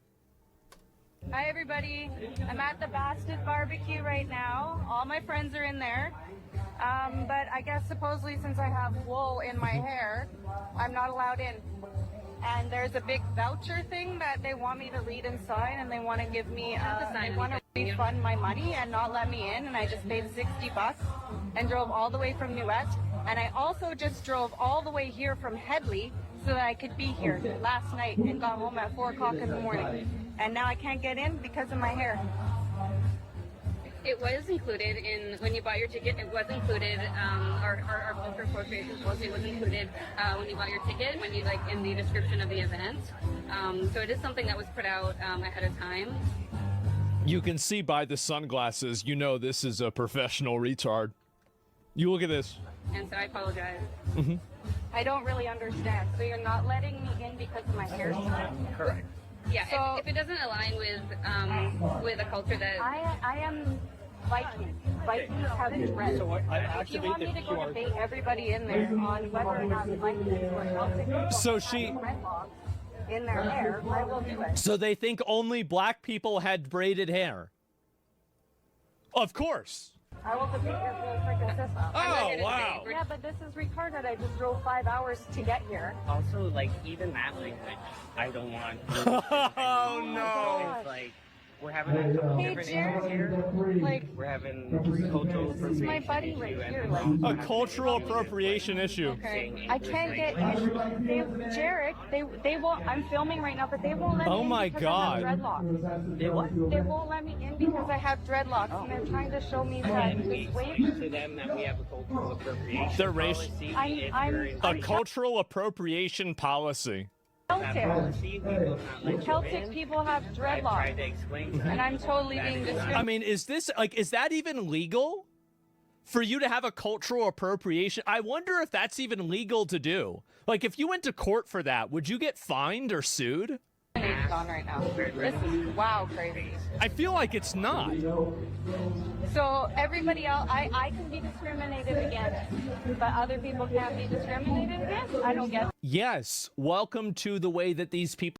Hi everybody, I'm at the Bastard Barbecue right now. All my friends are in there. But I guess supposedly since I have wool in my hair, I'm not allowed in. And there's a big voucher thing that they want me to read and sign, and they want to give me, they want to refund my money and not let me in, and I just paid 60 bucks and drove all the way from Newest. And I also just drove all the way here from Headley so that I could be here last night and got home at 4 o'clock in the morning. And now I can't get in because of my hair. It was included in, when you bought your ticket, it was included, our culture appropriation policy was included when you bought your ticket, when you, like, in the description of the event. So it is something that was put out ahead of time. You can see by the sunglasses, you know this is a professional retard. You look at this. And so I apologize. Mm-hmm. I don't really understand. So you're not letting me in because of my hairstyle? Correct. Yeah, So- if it doesn't align with a culture that... I am Viking. Vikings have dread. So I If you want me to go debate everybody in there on whether or not Vikings were Celtic So people she- have dreadlocks in their hair, I will do it. So they think only black people had braided hair. Of course. I will debate your whole freaking system. Oh, wow. Yeah, but this is retarded. I just drove 5 hours to get here. Also, like, even that language, I don't want. Oh, no. It's like, we're having a couple Hey, different Jared, issues here. like, We're having cultural this is my appropriation buddy right issue, and here. we're Like, A cultural appropriation issue. okay, I can't get in. Jarek, they won't. I'm filming right now, but they won't let me Oh in my because God. I have dreadlocks. They what? They won't let me in because I have dreadlocks, and they're trying to show me that And we this wave. explain to them that we have a cultural appropriation They're race- policy. I'm- If A you're in cultural appropriation policy. that Celtic. policy, we will not let you Celtic in. people have I've tried to dreadlocks, explain to them. and I'm totally that being is not- discriminated. I mean, is this, like, is that even legal? For you to have a cultural appropriation? I wonder if that's even legal to do. Like, if you went to court for that, would you get fined or sued? on right now. This is wow crazy. I feel like it's not. So everybody else, I can be discriminated against, but other people can't be discriminated against? I don't get Yes, welcome to the way that these people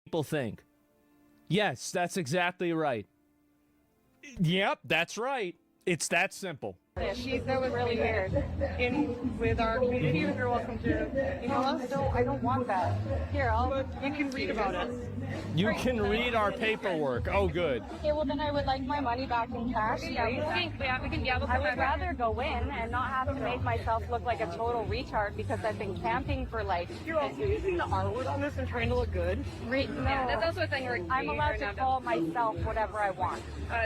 people think. Yes, that's exactly right. Yep, that's right. It's that simple. Yeah, that was really weird. With our community, you're welcome to email us. No, I don't want that. Here, you can read about it. You can read our paperwork. Oh, good. Okay, well then I would like my money back in cash. I would rather go in and not have to make myself look like a total retard because I've been camping for like. You're also using the R word on this and trying to look good. No, that's also a thing I'm allowed to call myself whatever I want.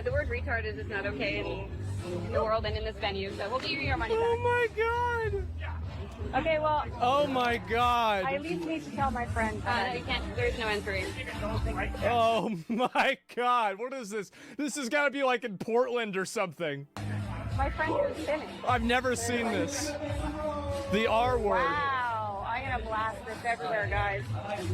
The word retard is not okay in the world and in this venue, so we'll give you your money back. Oh my god. Okay, well. Oh my god. I at least need to tell my friends. No, you can't. There's no entry. Oh my god. What is this? This has got to be like in Portland or something. My friend is finished. I've never seen this. The R word. Wow, I'm gonna blast this everywhere, guys.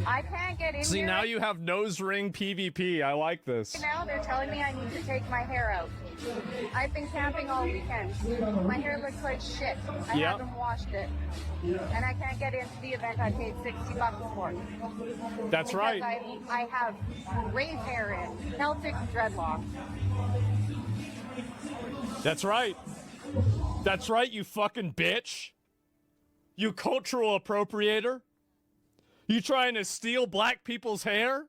I can't get in See, here. now you have nose ring PvP. I like this. Now they're telling me I need to take my hair out. I've been camping all weekend. My hair looks like shit. I haven't washed it. And I can't get into the event I paid $60 for. That's right. I have raised hair in, Celtic dreadlocks. That's right. That's right, you fucking bitch. You cultural appropriator. You trying to steal black people's hair?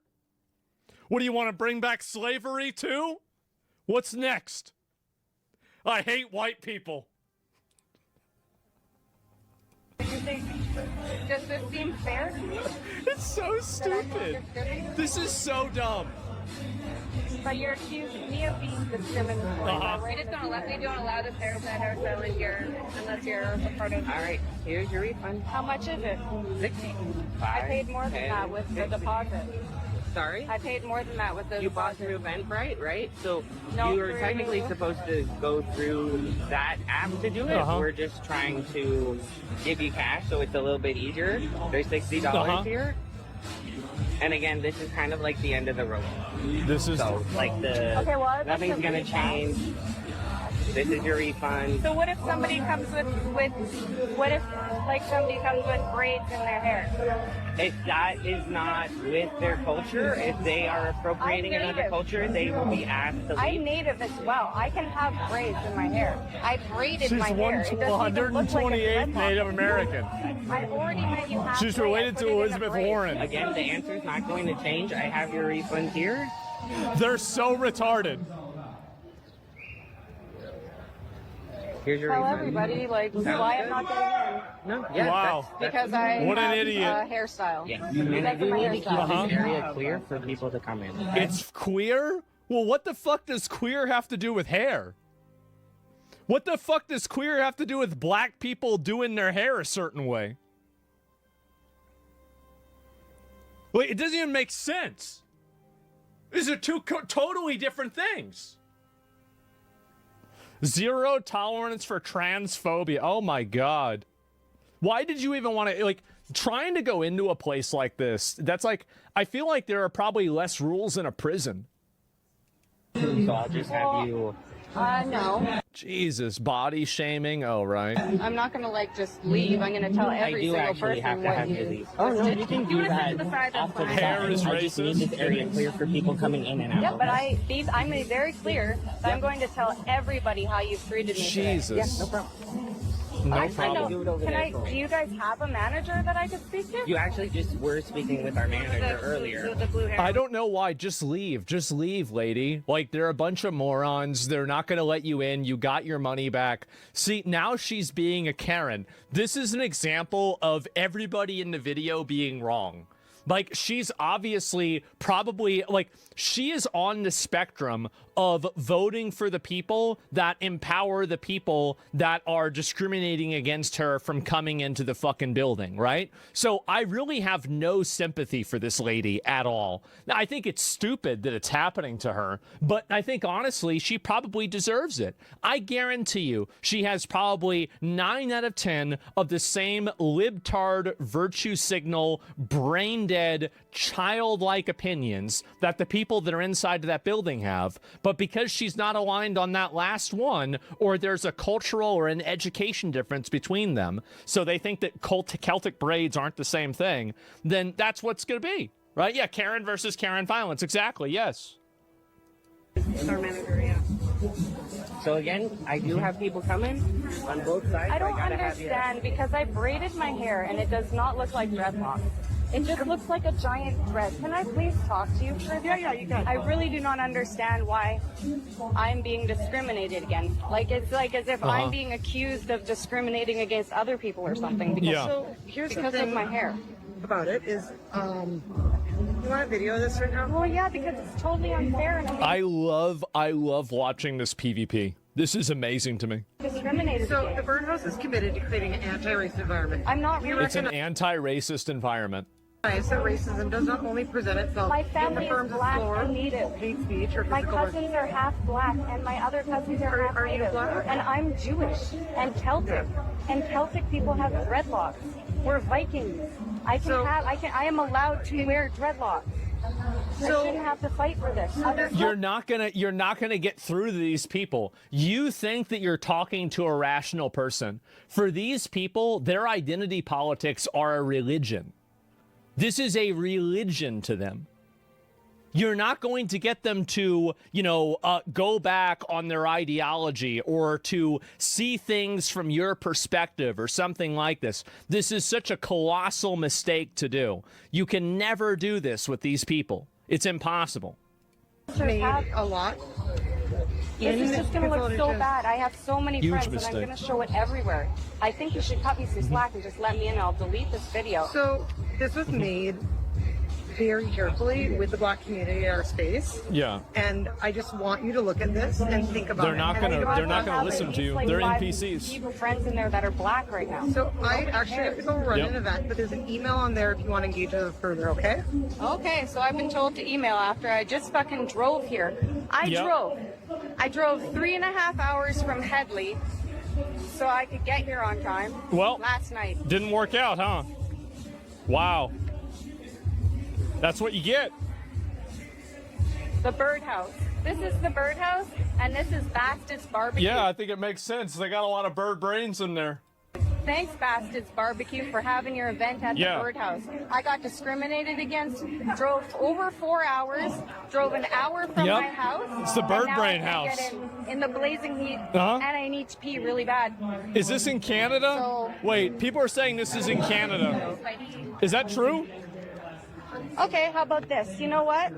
What do you want to bring back slavery too? What's next? I hate white people. Does this seem fair to you? It's so stupid. This is so dumb. But you're accusing me of being discriminatory. We just don't allow this hairstyle in here unless you're a part of. All right, here's your refund. How much is it? 60. I paid more than that with the deposit. Sorry? I paid more than that with the You bought deposit. through Eventbrite, right? So No, you were through- technically supposed to go through that app to do it. We're just trying to give you cash, so it's a little bit easier. There's $60 here. And again, this is kind of like the end of the road. This is So, like, Okay, well, I'd like nothing's to gonna read that. change. This is your refund. So what if somebody comes with what if like somebody comes with braids in their hair? If that is not with their culture, if they are appropriating I'm another native. culture, they will be asked to I'm leave. native as well. I can have braids in my hair. I braided She's my hair. It doesn't even look like a 128 dreadlock. Native American. I already manufactured. She's related to Elizabeth Warren. Again, the answer is not going to change. I have your refund here. They're so retarded. Here's your Tell refund. everybody like why I'm not getting No, yeah, Wow. in because I What an have idiot. a hairstyle. Yeah, and I That's do my need to keep hairstyle. this area clear for people to come in. It's queer? Well, what the fuck does queer have to do with hair? What the fuck does queer have to do with black people doing their hair a certain way? Wait, it doesn't even make sense. These are two totally different things. Zero tolerance for transphobia. Oh my god. Why did you even want to, like, trying to go into a place like this? That's like, I feel like there are probably less rules in a prison. So I'll just have you. No. Jesus, body shaming. Oh, right. I'm not gonna like just leave. I'm gonna tell I every do single actually person have to what have you you. leave. Oh no, you can do that. Off the Hair top. is I just need racist. this area clear for people coming in and out. Yeah, but I'm very clear. That I'm going to tell everybody how you've treated me today. Jesus. No problem. No Actually, problem. Do it over there. do you guys have a manager that I could speak to? You actually just were speaking with our manager earlier. The blue hair. I don't know why. Just leave. Just leave, lady. Like, they're a bunch of morons. They're not going to let you in. You got your money back. See, now she's being a Karen. This is an example of everybody in the video being wrong. Like, she's obviously probably, like, she is on the spectrum of voting for the people that empower the people that are discriminating against her from coming into the fucking building, right? So I really have no sympathy for this lady at all. Now, I think it's stupid that it's happening to her, but I think, honestly, she probably deserves it. I guarantee you, she has probably 9 out of 10 of the same libtard, virtue signal, brain-dead, childlike opinions that the people that are inside of that building have, but because she's not aligned on that last one, or there's a cultural or an education difference between them, so they think that Celtic braids aren't the same thing, then that's what's going to be, Right? Yeah, Karen versus Karen violence. Exactly, yes. Our manager, yeah. So again, I do have people coming on both sides. I don't gotta have understand because I braided my hair and it does not look like dreadlocks. It just looks like a giant thread. Can I please talk to you for a second? Yeah, you can. I really do not understand why I'm being discriminated against. Like, it's like as if I'm being accused of discriminating against other people or something. Because, Yeah. So here's the because thing of my hair. about it is, you want to video this right now? Well, yeah, because it's totally unfair and I'm I love watching this PvP. This is amazing to me. being discriminated So the against. Birdhouse is committed to creating an anti-racist environment. I'm not really. It's an anti-racist environment. That racism does not only present itself My in family the is terms of black floor, and native. hate speech, or My physical cousins are half black, and my other cousins are half Are you native. black? And I'm Jewish and Celtic, and Celtic people have dreadlocks. We're Vikings. I am allowed to wear dreadlocks. I shouldn't have to fight for this. You're not gonna get through to these people. You think that you're talking to a rational person. For these people, their identity politics are a religion. This is a religion to them. You're not going to get them to, go back on their ideology or to see things from your perspective or something like this. This is such a colossal mistake to do. You can never do this with these people. It's impossible. made a lot. This is just going to look so bad. I have so many Huge friends, and mistake. I'm going to show it everywhere. I think you should cut me some slack and just let me in. I'll delete this video. So this was made very carefully with the black community in our space. Yeah. And I just want you to look at this and think about They're it. not And gonna- I they're not gonna have listen at to you. least, They're 5 NPCs. people friends in there that are black right now. So I Nobody actually have to cares. go run Yep. an event, but there's an email on there if you want to engage us further, okay? Okay, so I've been told to email after I just fucking drove here. I drove 3.5 hours from Headley so I could get here on time. Well, last night. Didn't work out, huh? Wow. That's what you get. The Birdhouse. This is the Birdhouse, and this is Bastards Barbecue. Yeah, I think it makes sense. They got a lot of bird brains in there. Thanks, Bastards Barbecue, for having your event at Yeah. the Birdhouse. I got discriminated against, drove over 4 hours, drove an hour from Yep. my house. It's the and Bird now Brain I can't house. get in the blazing heat, Uh-huh. and I need to pee really bad. Is this in Canada? So- Wait, people are saying this is in Canada. Is that true? Okay, how about this? You know what?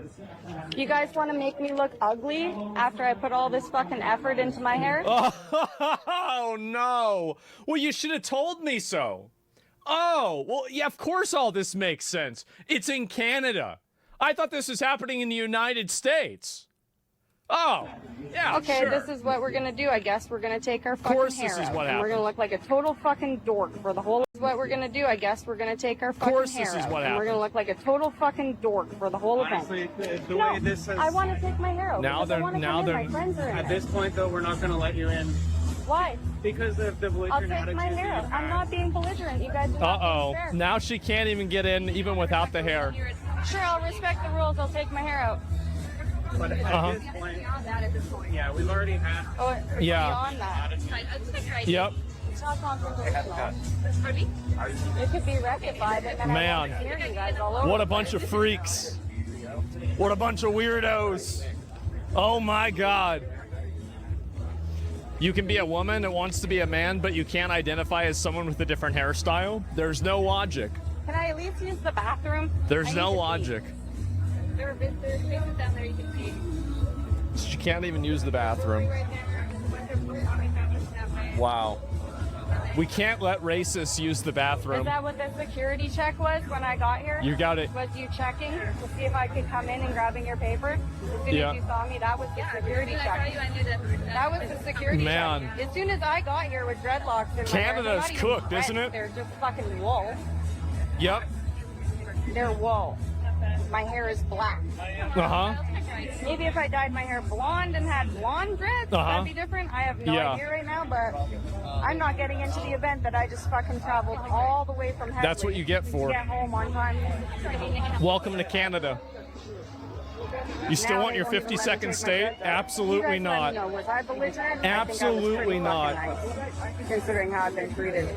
You guys want to make me look ugly after I put all this fucking effort into my hair? Oh, no. Well, you should have told me so. Oh, well, yeah, of course all this makes sense. It's in Canada. I thought this was happening in the United States. Oh, yeah, Okay, sure. this is what we're gonna do. I guess we're gonna take our fucking course hair this is out, what and we're gonna happens. look like a total fucking dork for the whole. This is what we're gonna do. I guess we're gonna take our fucking course hair this is out, what and we're gonna happens. look like a total fucking dork for the whole Honestly, event. the No, way this has... I want to take my hair out. Now because I they're- wanna now come in. they're- My friends are in At there. this point, though, we're not going to let you in Why? because of the I'll belligerent take attitude my that hair you out. I'm have. not being belligerent. You guys are not Uh-oh. being fair. Now she can't even get in, even without the hair. Sure, I'll respect the rules. I'll take my hair out. But at Uh-huh. this point, yeah, we've already had... Oh, Yeah. beyond that. Yep. It's not confrontational. It could be rectified, but then Man. I won't hear you guys all over. What a the bunch place. of freaks. What a bunch of weirdos. Oh my God. You can be a woman that wants to be a man, but you can't identify as someone with a different hairstyle? There's no logic. Can I at least use the bathroom? There's I no need to pee. logic. There are spaces down there you can see. She can't even use the bathroom. Wow. We can't let racists use the Is bathroom. that what the security check was when I got here? You got it. Was you checking to see if I could come in and grabbing your paper? As soon Yeah. as you saw me, that was the security check. That was the security Man. check. As soon as I got here with dreadlocks in my hair, Canada's they're not even cooked, dreads, isn't it? They're just fucking wool. Yep. They're wool. My hair is black. Uh-huh. Maybe if I dyed my hair blonde and had blonde dreads, Uh-huh. that'd be different. I have no Yeah. idea right now, but I'm not getting into the event that I just fucking traveled all the way from Headley That's what you get for. to get home on time. Welcome to Canada. You still want your 50-second state? Absolutely not. Was I belligerent? Absolutely not. Considering how I've been treated.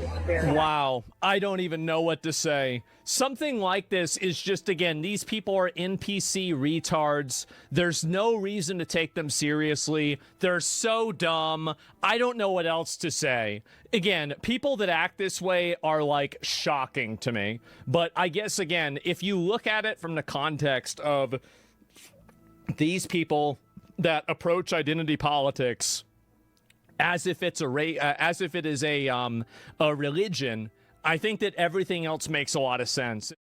Wow. I don't even know what to say. Something like this is just, again, these people are NPC retards. There's no reason to take them seriously. They're so dumb. I don't know what else to say. Again, people that act this way are, like, shocking to me. But I guess, again, if you look at it from the context of these people that approach identity politics as if it's as if it is a religion, I think that everything else makes a lot of sense.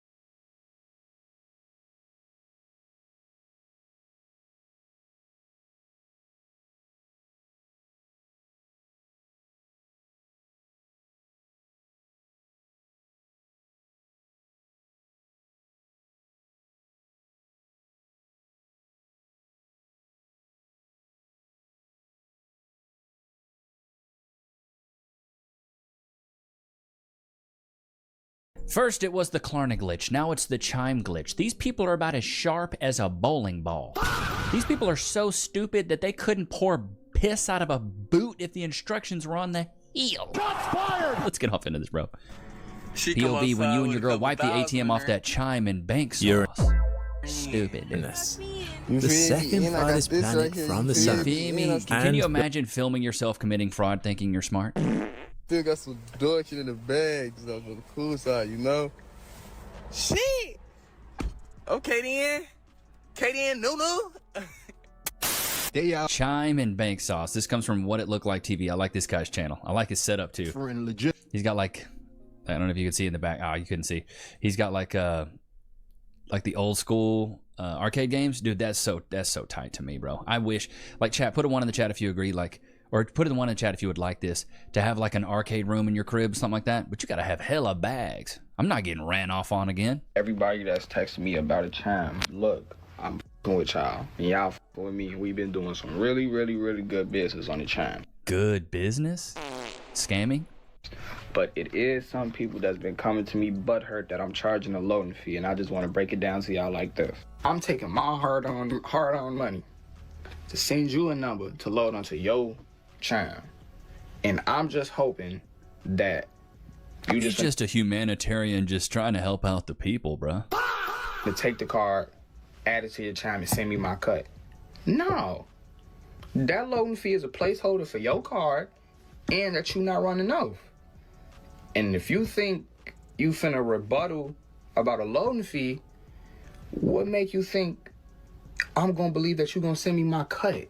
First it was the Klarna glitch, now it's the Chime glitch. These people are about as sharp as a bowling ball. These people are so stupid that they couldn't pour piss out of a boot if the instructions were on the heel. Shots fired! Let's get off into this, bro. POV, when you and your girl wipe the ATM off that Chime and bank sauce. Stupid. The second finest planet from the sun. Can you imagine filming yourself committing fraud thinking you're smart? Still got some dog shit in the bags though, on the cool side, you know? Shit! Okay then, no. Chime and bank sauce. This comes from What It Looked Like TV. I like this guy's channel. I like his setup too. He's got like, I don't know if you can see in the back. Oh, you couldn't see. He's got like the old school arcade games. Dude, that's so tight to me, bro. I wish, like, chat, put a 1 in the chat if you agree, like, or put in 1 in the chat if you would like this, to have like an arcade room in your crib, something like that. But you gotta have hella bags. I'm not getting ran off on again. Everybody that's texting me about a Chime, look, I'm f***ing with y'all, and y'all f***ing with me. We've been doing some really, really, really good business on the Chime. Good business? Scamming? But it is some people that's been coming to me butthurt that I'm charging a loading fee, and I just want to break it down to y'all like this. I'm taking my hard-earned money to send you a number to load onto your Chime, and I'm just hoping that you He's just a humanitarian just trying to help out the people, bruh. To take the card, add it to your Chime, and send me my cut. No. That loading fee is a placeholder for your card and that you not running off. And if you think you finna rebuttal about a loading fee, what make you think I'm gonna believe that you gonna send me my cut?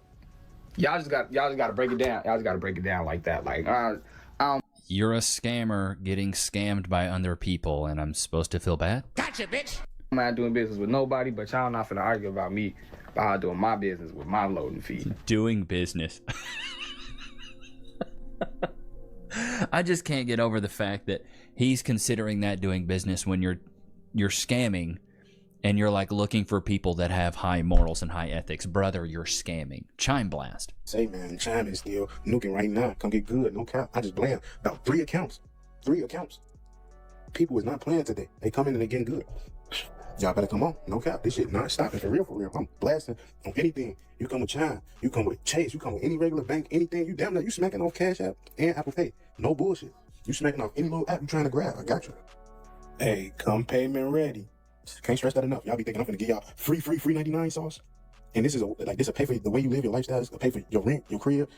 Y'all just gotta break it down. Y'all just gotta break it down like that. Like, you're a scammer getting scammed by other people, and I'm supposed to feel bad? Gotcha, bitch. I'm not doing business with nobody, but y'all not finna argue about me about how doing my business with my loading fee. Doing business. I just can't get over the fact that he's considering that doing business when you're scamming and you're like looking for people that have high morals and high ethics. Brother, you're scamming. Chime blast. Say, man, Chime is still nuking right now. Come get good. No cap. I just bland about 3 accounts. 3 accounts. People is not playing today. They come in and they getting good. Y'all better come on. No cap. This shit not stopping for real. I'm blasting on anything. You come with Chime. You come with Chase. You come with any regular bank. Anything. You damn near. You smacking off Cash App and Apple Pay. No bullshit. You smacking off any little app you trying to grab. I got you. Hey, come payment ready. Can't stress that enough. Y'all be thinking I'm gonna give y'all free 99 sauce. And this is this will pay for the way you live, your lifestyle. It's gonna pay for your rent, your crib,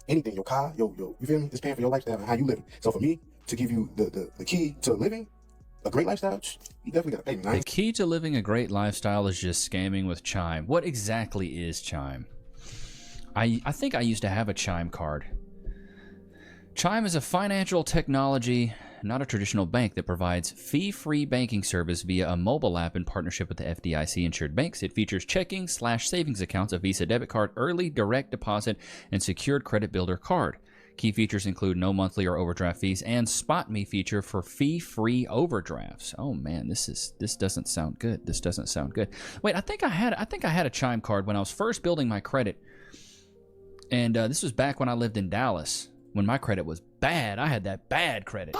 anything, your car, your you feel me? It's paying for your lifestyle and how you living. So for me to give you the key to living a great lifestyle, you definitely gotta pay me. The key to living a great lifestyle is just scamming with Chime. What exactly is Chime? I think I used to have a Chime card. Chime is a financial technology, not a traditional bank, that provides fee-free banking service via a mobile app in partnership with the FDIC-insured banks. It features checking/savings accounts, a Visa debit card, early direct deposit, and secured credit builder card. Key features include no monthly or overdraft fees and Spot Me feature for fee-free overdrafts. Oh man, this doesn't sound good. This doesn't sound good. Wait, I think I had a Chime card when I was first building my credit, and this was back when I lived in Dallas. When my credit was bad, I had that bad credit.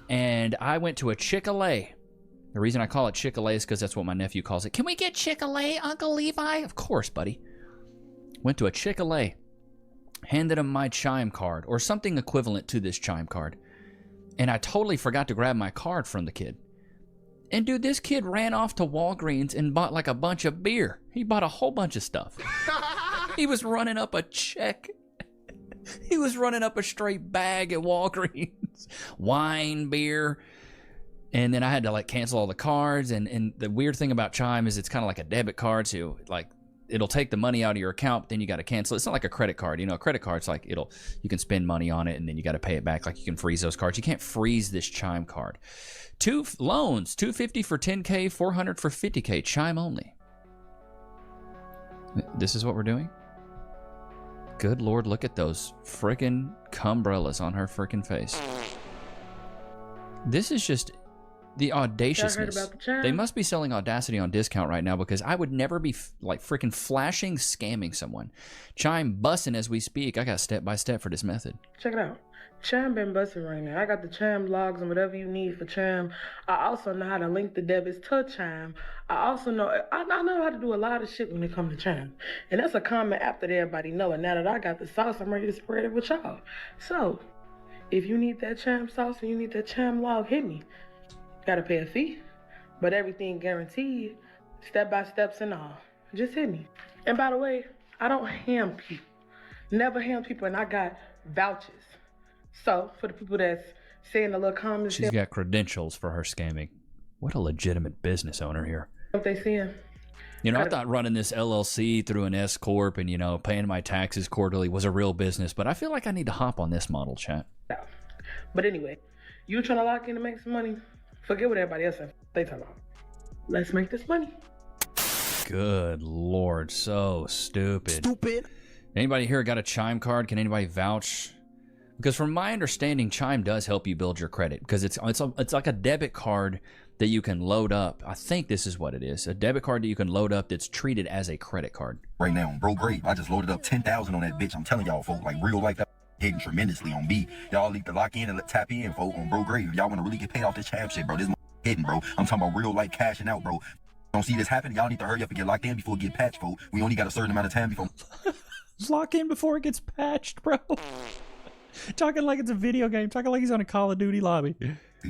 And I went to a Chick-fil-A The reason I call it Chick-fil-A is because that's what my nephew calls it. Can we get Chick-fil-A, Uncle Levi? Of course, buddy. Went to a Chick-fil-A, handed him my Chime card, or something equivalent to this Chime card. And I totally forgot to grab my card from the kid. And dude, this kid ran off to Walgreens and bought like a bunch of beer. He bought a whole bunch of stuff. He was running up a check. He was running up a straight bag at Walgreens. Wine, beer. And then I had to like cancel all the cards. And the weird thing about Chime is it's kind of like a debit card. So like it'll take the money out of your account, but then you got to cancel it. It's not like a credit card. You know, a credit card's like you can spend money on it and then you got to pay it back. Like you can freeze those cards. You can't freeze this Chime card. 2 loans, $250 for $10K, $400 for $50K. Chime only. This is what we're doing? Good Lord, look at those frickin' cumbrellas on her frickin' face. This is just the audaciousness. They must be selling Audacity on discount right now because I would never be like frickin' flashing scamming someone. Chime busting as we speak. I got step by step for this method. Check it out. Chime been busting right now. I got the Chime logs and whatever you need for Chime. I also know how to link the debits to Chime. I also know I know how to do a lot of shit when it comes to Chime. And that's a common app that everybody know. And now that I got the sauce, I'm ready to spread it with y'all. So, if you need that Chime sauce and you need that Chime log, hit me. Gotta pay a fee, but everything guaranteed, step by steps and all. Just hit me. And by the way, I don't ham people. Never ham people, and I got vouchers. So, for the people that's saying the little comments... She's got credentials for her scamming. What a legitimate business owner here. What they saying? You know, I thought running this LLC through an S-Corp and, you know, paying my taxes quarterly was a real business, but I feel like I need to hop on this model, chat. But anyway, you trying to lock in to make some money? Forget what everybody else said. They talking about. Let's make this money. Good Lord, so stupid. Anybody here got a Chime card? Can anybody vouch? Because from my understanding, Chime does help you build your credit because it's like a debit card that you can load up. I think this is what it is. A debit card that you can load up that's treated as a credit card. Right now on Bro Grave, I just loaded up 10,000 on that bitch. I'm telling y'all, folks, like real life hitting tremendously on me. Y'all need to lock in and tap in, folks, on Bro Grave. Y'all want to really get paid off this Chime shit, bro. This hitting, bro. I'm talking about real life cashing out, bro. Don't see this happening. Y'all need to hurry up and get locked in before it get patched, folks. We only got a certain amount of time before. Lock in before it gets patched, bro. Talking like it's a video game. Talking like he's on a Call of Duty lobby.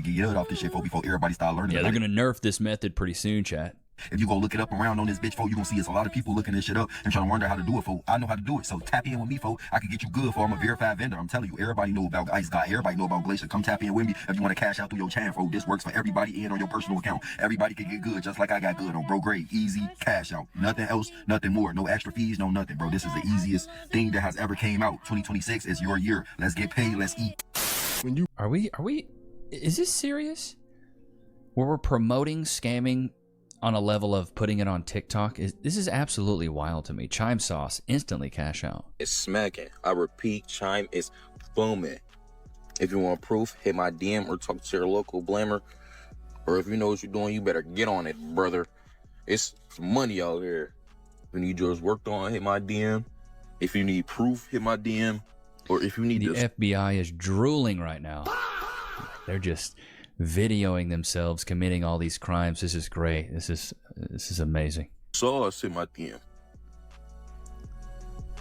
Get off this shit, folks, before everybody start learning. Yeah, they're gonna nerf this method pretty soon, chat. If you go look it up around on this bitch, folks, you gonna see it's a lot of people looking this shit up and trying to wonder how to do it, folks. I know how to do it, so tap in with me, folks. I can get you good, for I'm a verified vendor. I'm telling you, everybody know about Ice God. Everybody know about Glacier. Come tap in with me if you want to cash out through your Chime, folks. This works for everybody in on your personal account. Everybody can get good, just like I got good on Bro Grade. Easy cash out. Nothing else, nothing more. No extra fees, no nothing, bro. This is the easiest thing that has ever came out. 2026 is your year. Let's get paid. Let's eat. Are we? Is this serious? Where we're promoting scamming on a level of putting it on TikTok? This is absolutely wild to me. Chime sauce, instantly cash out. It's smacking. I repeat, Chime is booming. If you want proof, hit my DM or talk to your local blamer. Or if you know what you're doing, you better get on it, brother. It's money out here. If you need yours worked on, hit my DM. If you need proof, hit my DM. Or if you need the FBI is drooling right now. They're just videoing themselves committing all these crimes. This is great. This is amazing. Sauce in my DM.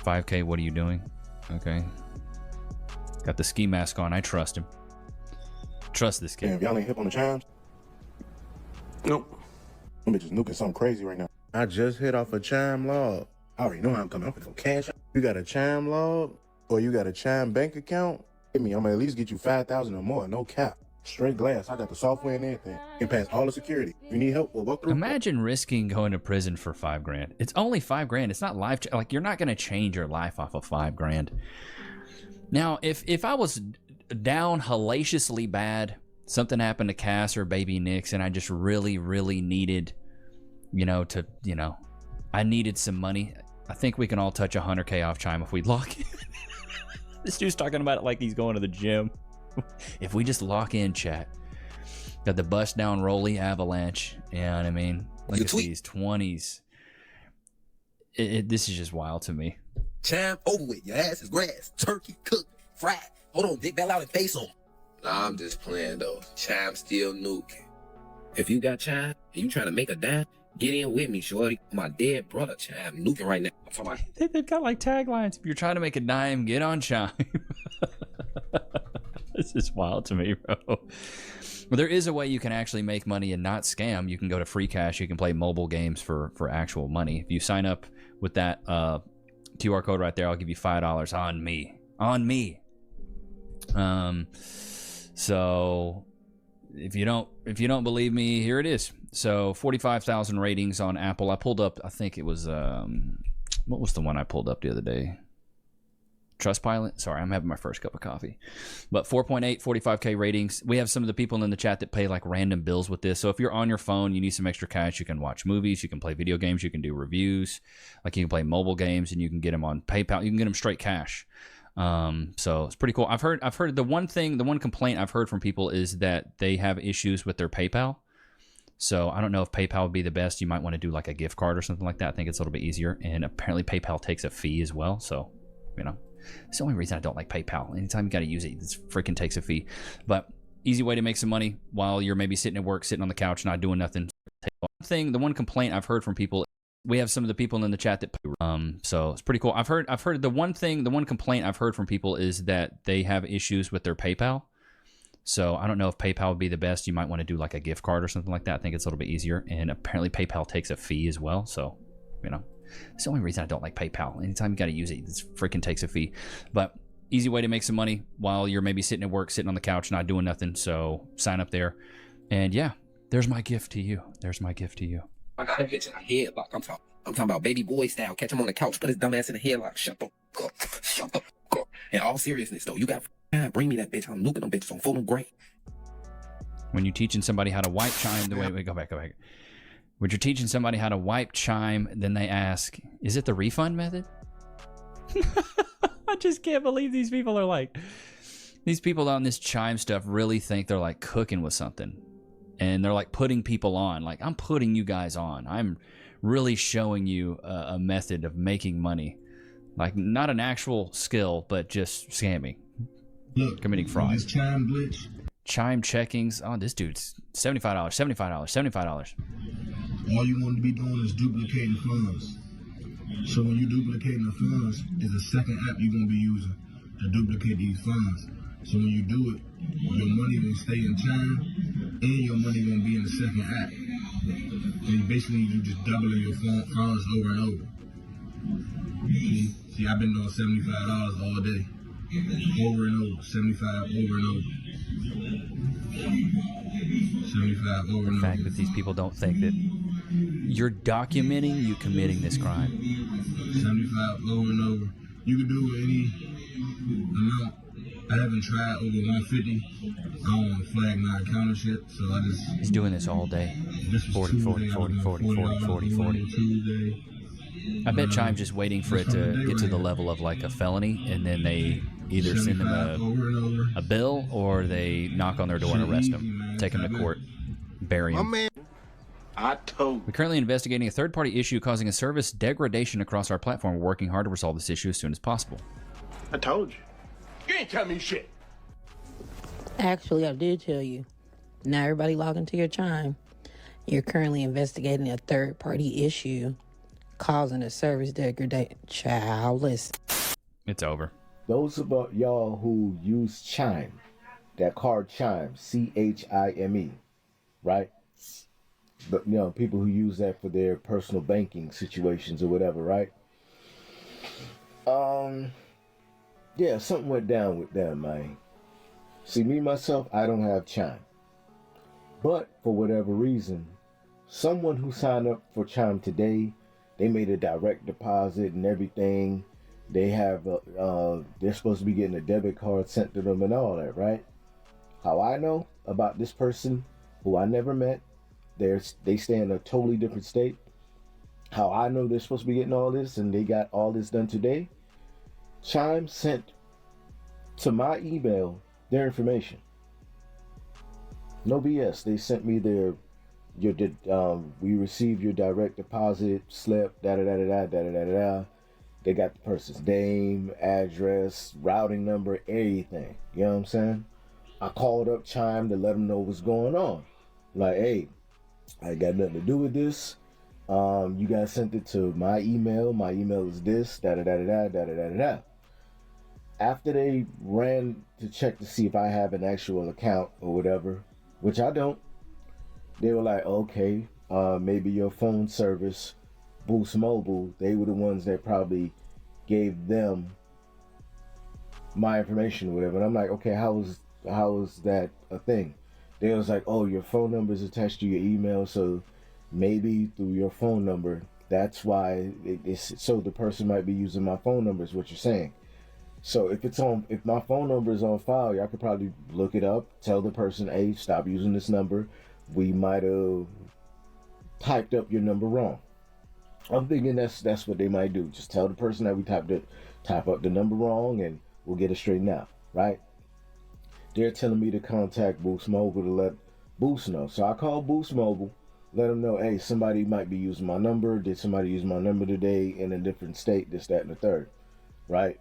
5K, what are you doing? Okay. Got the ski mask on. I trust him. Trust this kid. Damn, y'all ain't hip on the Chimes? Nope. Them bitches nuking something crazy right now. I just hit off a Chime log. I already know I'm coming up with no cash. You got a Chime log or you got a Chime bank account? Hit me. I'm gonna at least get you 5,000 or more. No cap. Straight glass. I got the software and everything. Can pass all the security. If you need help, we'll walk through. Imagine risking going to prison for $5,000. It's only $5,000. It's not life. Like, you're not going to change your life off of $5,000. Now, if I was down hellaciously bad, something happened to Cass or baby Nix, and I just really, really needed, I needed some money. I think we can all touch 100K off Chime if we lock in. This dude's talking about it like he's going to the gym. If we just lock in, chat. Got the bust down rolly avalanche. You know what I mean? Look at these 20s. This is just wild to me. Chime over with. Your ass is grass. Turkey, cooked, fried. Hold on, dick bail out and face on. Nah, I'm just playing though. Chime still nuking. If you got Chime and you trying to make a dime, get in with me, shorty. My dead brother Chime nuking right now. I'm talking about They've got like taglines. If you're trying to make a dime, get on Chime. This is wild to me, bro. Well, there is a way you can actually make money and not scam. You can go to Free Cash. You can play mobile games for actual money. If you sign up with that QR code right there, I'll give you $5 on me. On me. So if you don't believe me, here it is. So 45,000 ratings on Apple. I pulled up, I think it was what was the one I pulled up the other day? Trustpilot. Sorry, I'm having my first cup of coffee. But 4.8, 45K ratings. We have some of the people in the chat that pay like random bills with this. So if you're on your phone, you need some extra cash, you can watch movies, you can play video games, you can do reviews. Like you can play mobile games and you can get them on PayPal. You can get them straight cash. So it's pretty cool. I've heard the one complaint I've heard from people is that they have issues with their PayPal. So I don't know if PayPal would be the best. You might want to do like a gift card or something like that. I think it's a little bit easier. And apparently PayPal takes a fee as well. So, you know, it's the only reason I don't like PayPal. Anytime you got to use it, it freaking takes a fee. But easy way to make some money while you're maybe sitting at work, sitting on the couch, not doing nothing. The one complaint I've heard from people, we have some of the people in the chat that so it's pretty cool. I've heard the one complaint I've heard from people is that they have issues with their PayPal. So I don't know if PayPal would be the best. You might want to do like a gift card or something like that. I think it's a little bit easier. And apparently PayPal takes a fee as well. So, you know, it's the only reason I don't like PayPal. Anytime you got to use it, it freaking takes a fee. But easy way to make some money while you're maybe sitting at work, sitting on the couch, not doing nothing. So sign up there. And yeah, there's my gift to you. There's my gift to you. I got that bitch in a headlock. I'm talking about baby boy style. Catch him on the couch, put his dumb ass in a headlock. Shut up. In all seriousness though, you got bring me that bitch. I'm nuking them bitches on full great. When you're teaching somebody how to wipe Chime, go back. When you're teaching somebody how to wipe Chime, then they ask, is it the refund method? I just can't believe these people are like, these people on this Chime stuff really think they're like cooking with something. And they're like putting people on. Like, I'm putting you guys on. I'm really showing you a method of making money. Like, not an actual skill, but just scamming. Look, committing fraud. This Chime glitch. Chime checkings. Oh, this dude's $75. All you want to be doing is duplicating funds. So when you're duplicating the funds, there's a second app you're going to be using to duplicate these funds. So when you do it, your money will stay in Chime and your money won't be in the second app. And basically you just doubling your funds over and over. See, I've been doing $75 all day. Over and over. 75 over and over. 75 over and over. The fact that these people don't think that you're documenting you committing this crime. 75 over and over. You can do any amount. I haven't tried over 150. I don't want to flag my account and shit, so I just... He's doing this all day. 40. I bet Chime's just waiting for it to get to the level of like a felony, and then they either send them a bill or they knock on their door and arrest them, take them to court, bury him. We're currently investigating a third-party issue causing a service degradation across our platform. We're working hard to resolve this issue as soon as possible. I told you. You ain't tell me shit. Actually, I did tell you. Now everybody log into your Chime. You're currently investigating a third-party issue causing a service degradation. Child, listen. It's over. Those about y'all who use Chime, that card Chime, C-H-I-M-E, right? But, you know, people who use that for their personal banking situations or whatever, right? Yeah, something went down with them, man. See, me, myself, I don't have Chime. But, for whatever reason, someone who signed up for Chime today, they made a direct deposit and everything. They have, they're supposed to be getting a debit card sent to them and all that, right? How I know about this person, who I never met, they stay in a totally different state. How I know they're supposed to be getting all this and they got all this done today, Chime sent to my email their information. No BS. They sent me we received your direct deposit slip, da-da-da-da-da-da-da-da-da. They got the person's name, address, routing number, everything. You know what I'm saying? I called up Chime to let them know what's going on. Like, hey, I got nothing to do with this. You guys sent it to my email. My email is this, da da da da da da da da da. After they ran to check to see if I have an actual account or whatever, which I don't, they were like, okay, maybe your phone service, Boost Mobile, they were the ones that probably gave them my information or whatever. And I'm like, okay, how is that a thing? They was like, oh, your phone number is attached to your email, so maybe through your phone number, that's why so the person might be using my phone number is what you're saying. So if my phone number is on file, y'all could probably look it up, tell the person, hey, stop using this number. We might have typed up your number wrong. I'm thinking that's what they might do. Just tell the person that we type up the number wrong, and we'll get it straightened out, right? They're telling me to contact Boost Mobile to let Boost know. So I call Boost Mobile, let them know, hey, somebody might be using my number. Did somebody use my number today in a different state, this, that, and the third, right?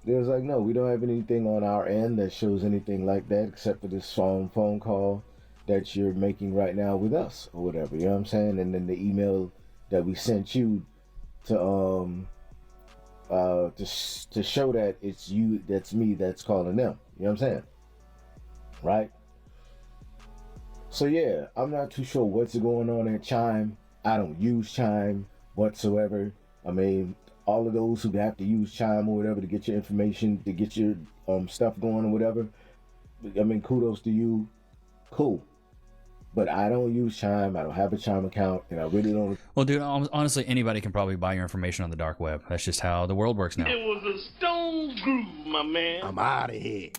They was like, no, we don't have anything on our end that shows anything like that except for this phone call that you're making right now with us or whatever, you know what I'm saying? And then the email that we sent you to show that it's you, that's me, that's calling them, you know what I'm saying? Right? So yeah, I'm not too sure what's going on at Chime. I don't use Chime whatsoever. I mean, all of those who have to use Chime or whatever to get your information, to get your stuff going or whatever, I mean, kudos to you. Cool. But I don't use Chime. I don't have a Chime account, and I really don't. Well, dude, honestly, anybody can probably buy your information on the dark web. That's just how the world works now. It was a stone groove, my man. I'm out of here.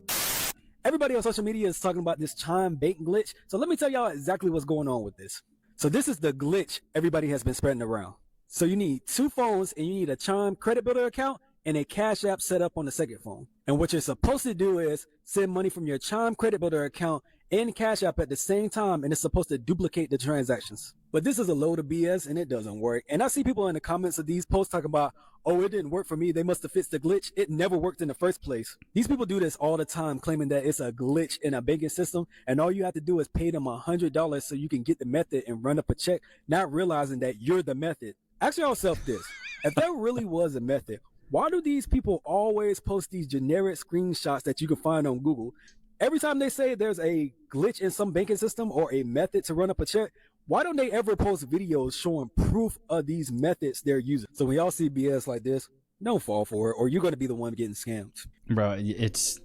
Everybody on social media is talking about this Chime bait glitch. So let me tell y'all exactly what's going on with this. So this is the glitch everybody has been spreading around. So you need 2 phones, and you need a Chime credit builder account and a Cash App set up on the second phone. And what you're supposed to do is send money from your Chime credit builder account and Cash App at the same time, and it's supposed to duplicate the transactions. But this is a load of BS, and it doesn't work. And I see people in the comments of these posts talking about, oh, it didn't work for me. They must have fixed the glitch. It never worked in the first place. These people do this all the time, claiming that it's a glitch in a banking system, and all you have to do is pay them $100 so you can get the method and run up a check, not realizing that you're the method. Ask yourself this. If there really was a method, why do these people always post these generic screenshots that you can find on Google? Every time they say there's a glitch in some banking system or a method to run up a check, why don't they ever post videos showing proof of these methods they're using? So when y'all see BS like this, don't fall for it, or you're going to be the one getting scammed. Bro, it's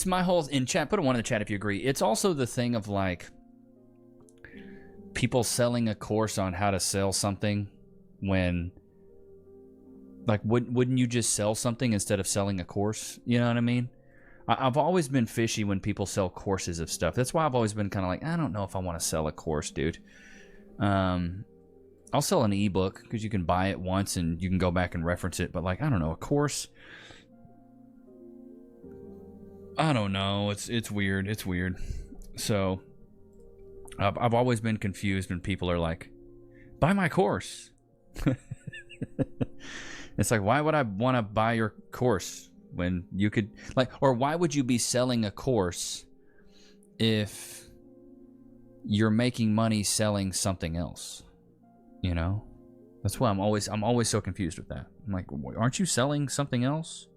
my whole, in chat, put a 1 in the chat if you agree. It's also the thing of like people selling a course on how to sell something when, like, wouldn't you just sell something instead of selling a course? You know what I mean? I've always been fishy when people sell courses of stuff. That's why I've always been kind of like, I don't know if I want to sell a course, dude. I'll sell an ebook because you can buy it once and you can go back and reference it. But like, I don't know, a course. I don't know. It's weird. It's weird. So I've always been confused when people are like, buy my course. It's like, why would I want to buy your course when you could, like, or why would you be selling a course if you're making money selling something else? You know, that's why I'm always so confused with that. I'm like, aren't you selling something else?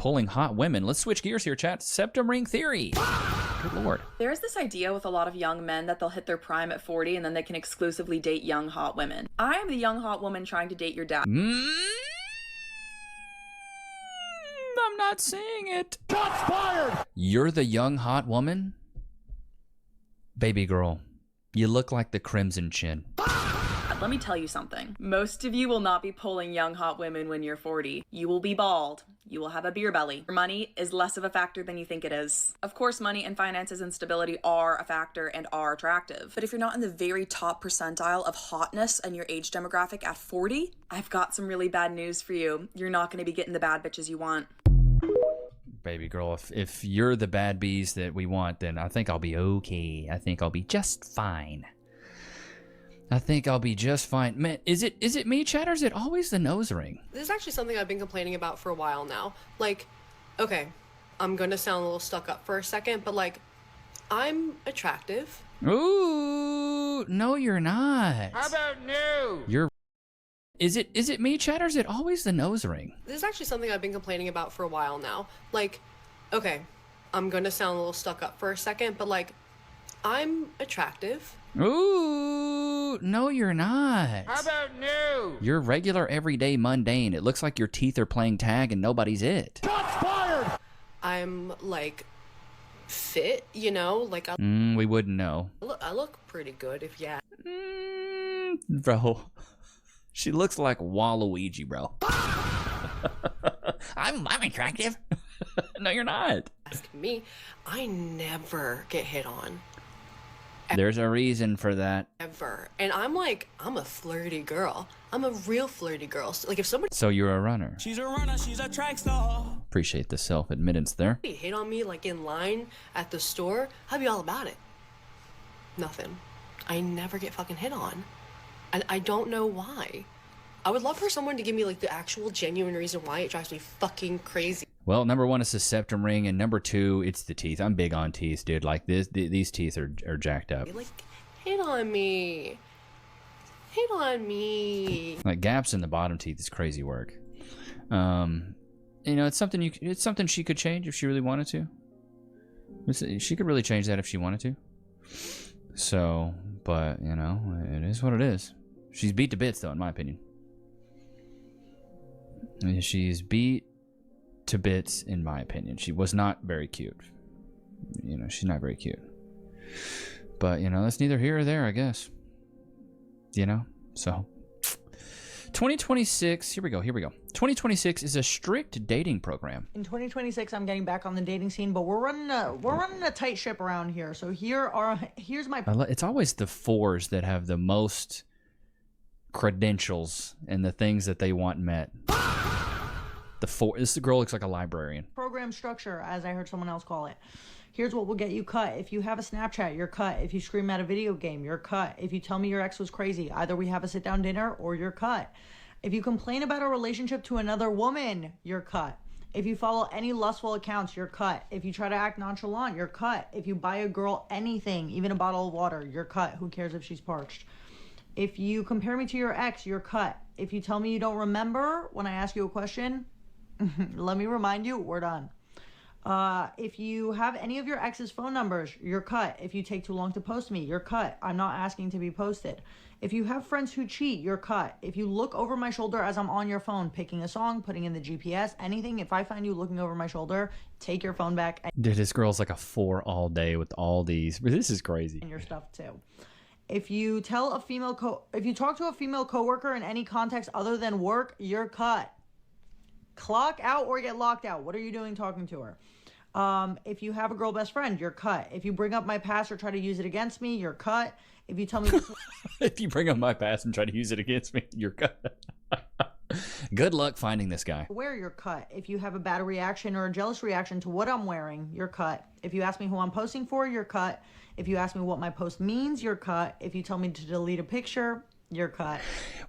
pulling hot women. Let's switch gears here, chat. Septum ring theory. Good lord. There's this idea with a lot of young men that they'll hit their prime at 40 and then they can exclusively date young hot women. I am the young hot woman trying to date your dad. I'm not saying it. Shots fired! You're the young hot woman? Baby girl, you look like the Crimson Chin. Let me tell you something. Most of you will not be pulling young hot women when you're 40. You will be bald. You will have a beer belly. Your money is less of a factor than you think it is. Of course, money and finances and stability are a factor and are attractive. But if you're not in the very top percentile of hotness and your age demographic at 40, I've got some really bad news for you. You're not going to be getting the bad bitches you want. Baby girl, if you're the bad bees that we want, then I think I'll be okay. I think I'll be just fine. I think I'll be just fine. Man, is it me, chat, or is it always the nose ring? This is actually something I've been complaining about for a while now. Like, okay, I'm gonna sound a little stuck up for a second, but like, I'm attractive. Ooh, no, you're not. How about no? You're. Is it me, chat, or is it always the nose ring? This is actually something I've been complaining about for a while now. Like, okay, I'm gonna sound a little stuck up for a second, but like, I'm attractive. Ooh, no, you're not. How about no? You're regular, everyday, mundane. It looks like your teeth are playing tag and nobody's it. Shots fired! I'm like fit, you know, like We wouldn't know. I look pretty good if yeah. Bro, she looks like Waluigi, bro. I'm attractive. No, you're not. Ask me, I never get hit on. There's a reason for that. Ever. And I'm a flirty girl. I'm a real flirty girl. So, like if somebody So you're a runner. She's a runner, she's a track star. Appreciate the self-admittance there. Hit on me like in line at the store, I'd be all about it. Nothing. I never get fucking hit on. And I don't know why. I would love for someone to give me like the actual genuine reason why. It drives me fucking crazy. Well, number one is the septum ring, and number two, it's the teeth. I'm big on teeth, dude. Like these teeth are jacked up. Like, hit on me. Hit on me. Like gaps in the bottom teeth is crazy work. You know, it's something she could change if she really wanted to. She could really change that if she wanted to. So, but you know, it is what it is. She's beat to bits, though, in my opinion. She's beat to bits, in my opinion. She was not very cute. You know, she's not very cute. But, you know, that's neither here or there, I guess. You know? So, 2026, here we go. 2026 is a strict dating program. In 2026, I'm getting back on the dating scene, but we're running a tight ship around here. So here's my. It's always the fours that have the most credentials and the things that they want met. This girl looks like a librarian. Program structure, as I heard someone else call it. Here's what will get you cut. If you have a Snapchat, you're cut. If you scream at a video game, you're cut. If you tell me your ex was crazy, either we have a sit-down dinner or you're cut. If you complain about a relationship to another woman, you're cut. If you follow any lustful accounts, you're cut. If you try to act nonchalant, you're cut. If you buy a girl anything, even a bottle of water, you're cut. Who cares if she's parched? If you compare me to your ex, you're cut. If you tell me you don't remember when I ask you a question, let me remind you, we're done. If you have any of your ex's phone numbers, you're cut. If you take too long to post me, you're cut. I'm not asking to be posted. If you have friends who cheat, you're cut. If you look over my shoulder as I'm on your phone, picking a song, putting in the GPS, anything, if I find you looking over my shoulder, take your phone back. Dude, this girl's like a 4 all day with all these. This is crazy. And your stuff too. If you tell if you talk to a female coworker in any context other than work, you're cut. Clock out or get locked out. What are you doing talking to her? If you have a girl best friend, you're cut. If you bring up my past or try to use it against me, you're cut. If you tell me if you bring up my past and try to use it against me, you're cut. Good luck finding this guy. Where you're cut. If you have a bad reaction or a jealous reaction to what I'm wearing, you're cut. If you ask me who I'm posting for, you're cut. If you ask me what my post means, you're cut. If you tell me to delete a picture, you're cut.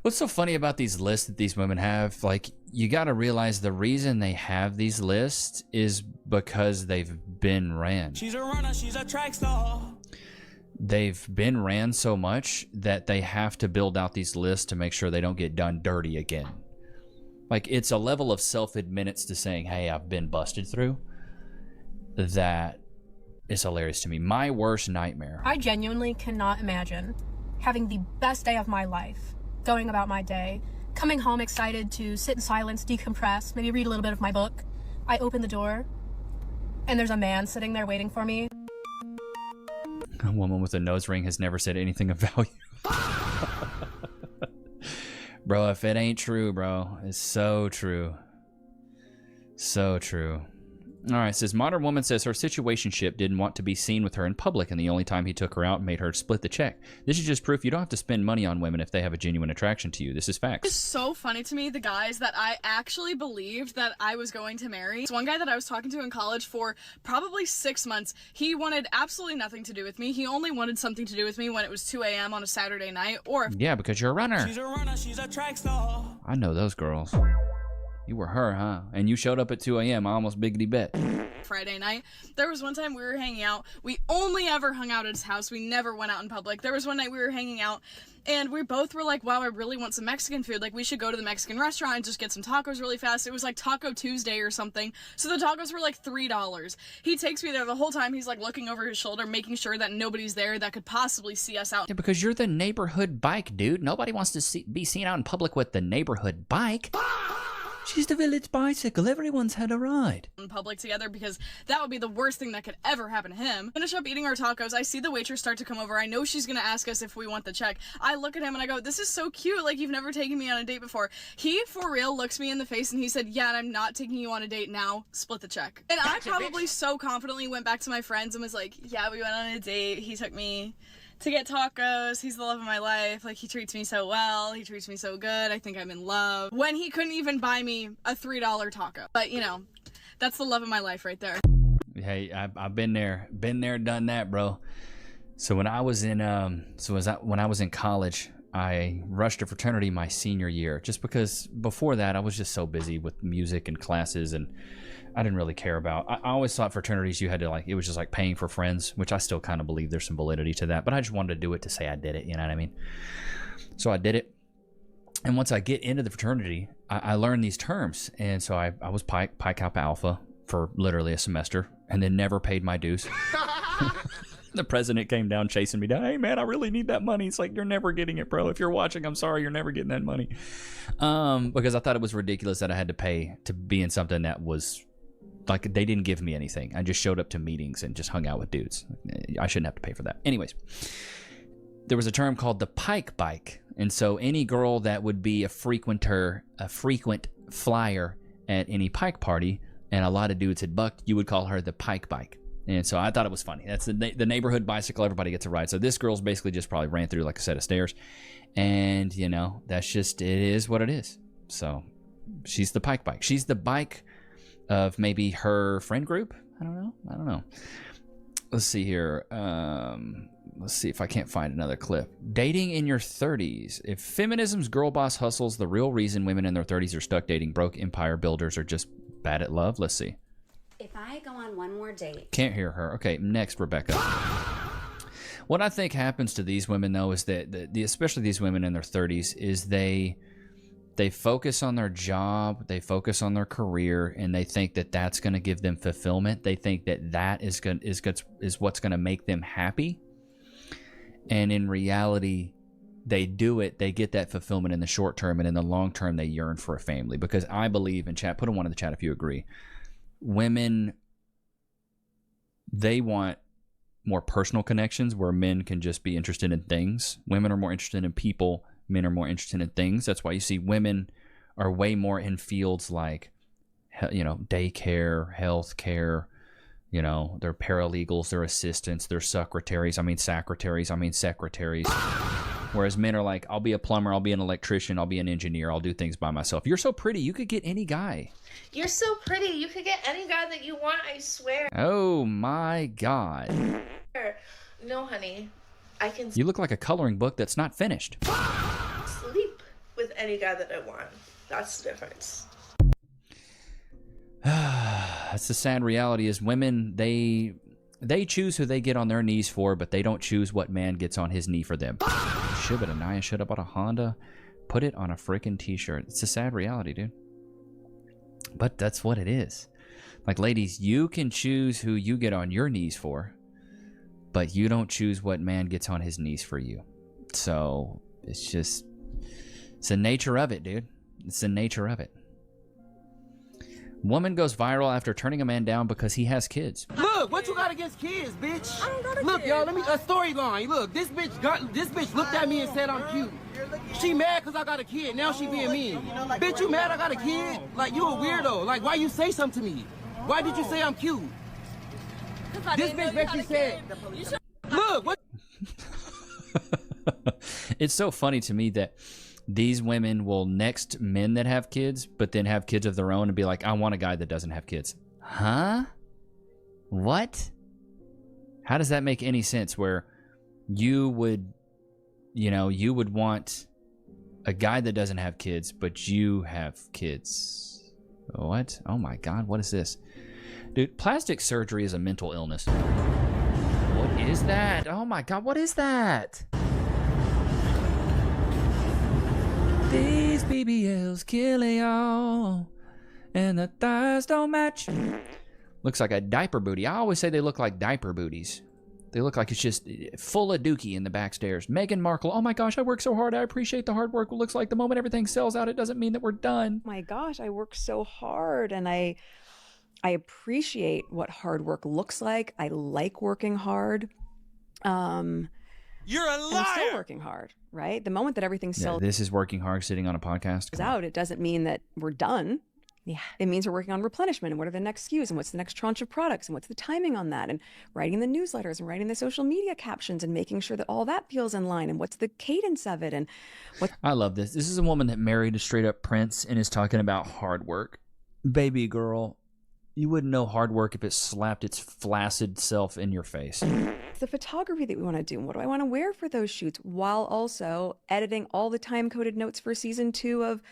What's so funny about these lists that these women have, like, you got to realize the reason they have these lists is because they've been ran. She's a runner, she's a track star. They've been ran so much that they have to build out these lists to make sure they don't get done dirty again. Like, it's a level of self-admittance to saying, hey, I've been busted through, that is hilarious to me. My worst nightmare. I genuinely cannot imagine having the best day of my life, going about my day, coming home excited to sit in silence, decompress, maybe read a little bit of my book. I open the door, and there's a man sitting there waiting for me. A woman with a nose ring has never said anything of value. Bro, if it ain't true, bro, it's so true. So true. All right, says modern woman says her situationship didn't want to be seen with her in public, and the only time he took her out made her split the check. This is just proof you don't have to spend money on women if they have a genuine attraction to you. This is facts. It's so funny to me, the guys that I actually believed that I was going to marry. This one guy that I was talking to in college for probably 6 months, he wanted absolutely nothing to do with me. He only wanted something to do with me when it was 2 a.m. on a Saturday night, or if Yeah, because you're a runner. she's a runner, she's a track star. I know those girls. You were her, huh? And you showed up at 2 a.m. I almost biggity bet. Friday night. There was one time we were hanging out. We only ever hung out at his house. We never went out in public. There was one night we were hanging out, and we both were like, wow, I really want some Mexican food. Like, we should go to the Mexican restaurant and just get some tacos really fast. It was like Taco Tuesday or something. So the tacos were like $3. He takes me there the whole time. He's like looking over his shoulder, making sure that nobody's there that could possibly see us out. Yeah, because you're the neighborhood bike, dude. Nobody wants to be seen out in public with the neighborhood bike. She's the village bicycle. Everyone's had a ride. In public together, because that would be the worst thing that could ever happen to him. Finish up eating our tacos. I see the waitress start to come over. I know she's gonna ask us if we want the check. I look at him and I go, this is so cute. Like, you've never taken me on a date before. He, for real, looks me in the face and he said, yeah, and I'm not taking you on a date now. Split the check. And I probably so confidently went back to my friends and was like, yeah, we went on a date. He took me to get tacos. He's the love of my life. Like, he treats me so well. He treats me so good. I think I'm in love. When he couldn't even buy me a $3 taco. But, you know, that's the love of my life right there. Hey, I've been there, done that, bro. So when I was in, when I was in college, I rushed a fraternity my senior year, just because before that I was just so busy with music and classes, and I didn't really care about. I always thought fraternities you had to, like, it was just like paying for friends, which I still kind of believe there's some validity to that, but I just wanted to do it to say I did it, you know what I mean? So I did it, and once I get into the fraternity, I learned these terms, and so I was Pi Kappa Alpha for literally a semester, and then never paid my dues. The president came down chasing me down. Hey, man, I really need that money. It's like, you're never getting it, bro. If you're watching, I'm sorry, you're never getting that money. Because I thought it was ridiculous that I had to pay to be in something that was, like, they didn't give me anything. I just showed up to meetings and just hung out with dudes. I shouldn't have to pay for that. Anyways, there was a term called the pike bike. And so any girl that would be a frequent flyer at any pike party, and a lot of dudes had bucked, you would call her the pike bike. And so I thought it was funny. That's the neighborhood bicycle. Everybody gets a ride. So this girl's basically just probably ran through like a set of stairs. And, you know, that's just, it is what it is. So she's the pike bike. She's the bike of maybe her friend group. I don't know. Let's see here. Let's see if I can't find another clip. Dating in your 30s. If feminism's girl boss hustles the real reason women in their 30s are stuck dating broke empire builders are just bad at love. Let's see. If I go on one more date. Can't hear her. Okay, next, Rebecca. What I think happens to these women, though, is that especially these women in their 30s, is they focus on their job, they focus on their career, and they think that that's going to give them fulfillment. They think that is what's going to make them happy. And in reality, they do it. They get that fulfillment in the short term, and in the long term, they yearn for a family. Because I believe in chat. Put a 1 in the chat if you agree. Women, they want more personal connections where men can just be interested in things. Women are more interested in people. Men are more interested in things. That's why you see women are way more in fields like, you know, daycare, healthcare. You know, they're paralegals, they're assistants, they're secretaries. Whereas men are like, I'll be a plumber, I'll be an electrician, I'll be an engineer, I'll do things by myself. You're so pretty, you could get any guy. You're so pretty, you could get any guy that you want, I swear. Oh my God. No, honey, I can You look like a coloring book that's not finished. sleep with any guy that I want. That's the difference. That's the sad reality is women, they choose who they get on their knees for, but they don't choose what man gets on his knee for them. Should have bought a Honda. Put it on a freaking t-shirt. It's a sad reality, dude. But that's what it is. Like, ladies, you can choose who you get on your knees for, but you don't choose what man gets on his knees for you. So it's the nature of it, dude. It's the nature of it. Woman goes viral after turning a man down because he has kids. Look, what you got against kids, bitch? I don't got a Look, y'all, let me a storyline. Look, this bitch looked at me and said I'm cute. She mad because I got a kid. Now she being mean. Bitch, you mad I got a kid? Like, you a weirdo. Like, why you say something to me? Why did you say I'm cute? This bitch basically said, look, what? It's so funny to me that these women will next men that have kids, but then have kids of their own and be like, I want a guy that doesn't have kids. Huh? What? How does that make any sense where you would want a guy that doesn't have kids, but you have kids? What? Oh my God, what is this? Dude, plastic surgery is a mental illness. What is that? Oh my God, what is that? These BBLs kill y'all, and the thighs don't match. Looks like a diaper booty. I always say they look like diaper booties. They look like it's just full of dookie in the back stairs. Meghan Markle, oh my gosh, I work so hard. I appreciate the hard work. It looks like the moment everything sells out, it doesn't mean that we're done. My gosh, I work so hard, and I appreciate what hard work looks like. I like working hard. You're a liar! And I'm still working hard, right? The moment that everything sells this is working hard, sitting on a podcast. out, it doesn't mean that we're done. Yeah. It means we're working on replenishment and what are the next SKUs and what's the next tranche of products and what's the timing on that and writing the newsletters and writing the social media captions and making sure that all that feels in line and what's the cadence of it and what. I love this. This is a woman that married a straight up prince and is talking about hard work. Baby girl, you wouldn't know hard work if it slapped its flaccid self in your face. It's the photography that we want to do. What do I want to wear for those shoots while also editing all the time-coded notes for season 2 of